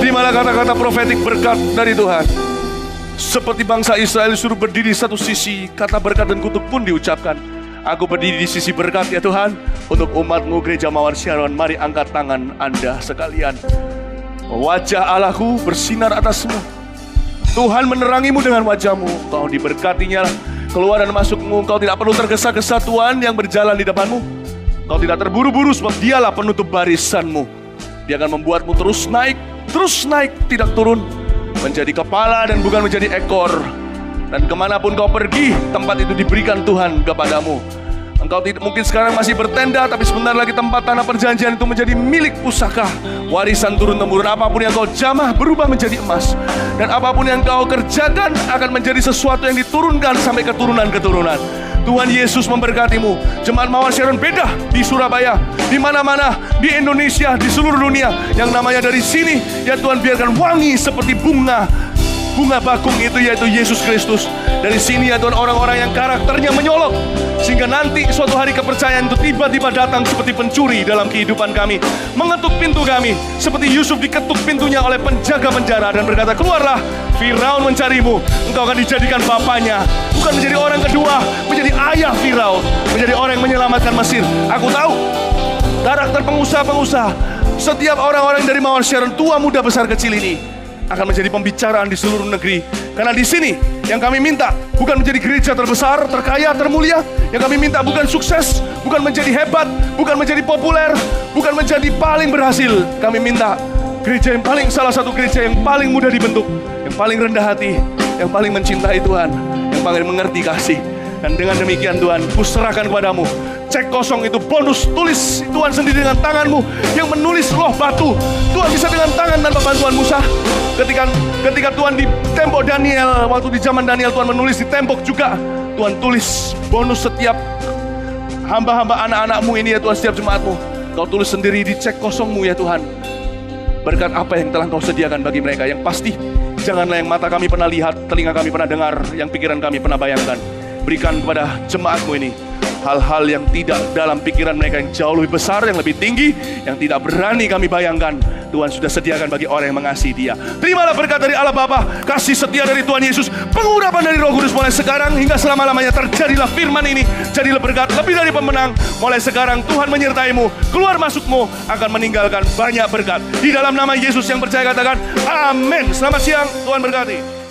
Terimalah kata-kata profetik berkat dari Tuhan. Seperti bangsa Israel disuruh berdiri satu sisi, kata berkat dan kutuk pun diucapkan. Aku berdiri di sisi berkat ya Tuhan. Untuk umat-Mu Gereja Mawar Sharon, mari angkat tangan Anda sekalian. Wajah Allahku bersinar atasmu. Tuhan menerangimu dengan wajah-Mu. Kau diberkatinya keluar dan masuk-Mu. Kau tidak perlu tergesa-gesa, Tuhan yang berjalan di depan-Mu. Kau tidak terburu-buru sebab Dialah penutup barisan-Mu. Dia akan membuat-Mu terus naik, tidak turun. Menjadi kepala dan bukan menjadi ekor. Dan kemanapun kau pergi, tempat itu diberikan Tuhan kepadamu. Engkau tidak mungkin sekarang masih bertenda, tapi sebentar lagi tempat tanah perjanjian itu menjadi milik pusaka, warisan turun-temurun. Apapun yang kau jamah berubah menjadi emas, dan apapun yang kau kerjakan akan menjadi sesuatu yang diturunkan sampai keturunan-keturunan. Tuhan Yesus memberkatimu. Jemaat Mawar Sharon beda di Surabaya, di mana-mana, di Indonesia, di seluruh dunia. Yang namanya dari sini, ya Tuhan biarkan wangi seperti bunga bakung itu, yaitu Yesus Kristus. Dari sini ya Tuhan, orang-orang yang karakternya menyolok, sehingga nanti suatu hari kepercayaan itu tiba-tiba datang seperti pencuri dalam kehidupan kami, mengetuk pintu kami seperti Yusuf diketuk pintunya oleh penjaga penjara dan berkata, keluarlah, Firaun mencarimu. Engkau akan dijadikan bapaknya, bukan menjadi orang kedua, menjadi ayah Firaun, menjadi orang yang menyelamatkan Mesir. Aku tahu karakter pengusaha-pengusaha, setiap orang-orang dari Mawar Sharon, tua, muda, besar, kecil ini akan menjadi pembicaraan di seluruh negeri. Karena di sini yang kami minta bukan menjadi gereja terbesar, terkaya, termulia. Yang kami minta bukan sukses, bukan menjadi hebat, bukan menjadi populer, bukan menjadi paling berhasil. Kami minta gereja yang paling, salah satu gereja yang paling mudah dibentuk, yang paling rendah hati, yang paling mencintai Tuhan, yang paling mengerti kasih. Dan dengan demikian Tuhan, kuserahkan kepadamu. Cek kosong itu bonus, tulis Tuhan sendiri dengan tanganmu yang menulis roh batu. Tuhan bisa dengan tangan tanpa bantuan Musa. Ketika Tuhan di tembok Daniel, waktu di zaman Daniel Tuhan menulis di tembok juga. Tuhan tulis bonus setiap hamba-hamba anak-anakmu ini ya Tuhan, setiap jemaatmu. Kau tulis sendiri di cek kosongmu ya Tuhan. Berkat apa yang telah kau sediakan bagi mereka. Yang pasti, janganlah yang mata kami pernah lihat, telinga kami pernah dengar, yang pikiran kami pernah bayangkan. Berikan kepada jemaatmu ini hal-hal yang tidak dalam pikiran mereka, yang jauh lebih besar, yang lebih tinggi, yang tidak berani kami bayangkan. Tuhan sudah sediakan bagi orang yang mengasihi Dia. Terimalah berkat dari Allah Bapa, kasih setia dari Tuhan Yesus, pengurapan dari Roh Kudus mulai sekarang hingga selama-lamanya. Terjadilah firman ini, jadilah berkat lebih dari pemenang. Mulai sekarang Tuhan menyertaimu, keluar masukmu akan meninggalkan banyak berkat. Di dalam nama Yesus yang percaya katakan amin. Selamat siang, Tuhan berkati.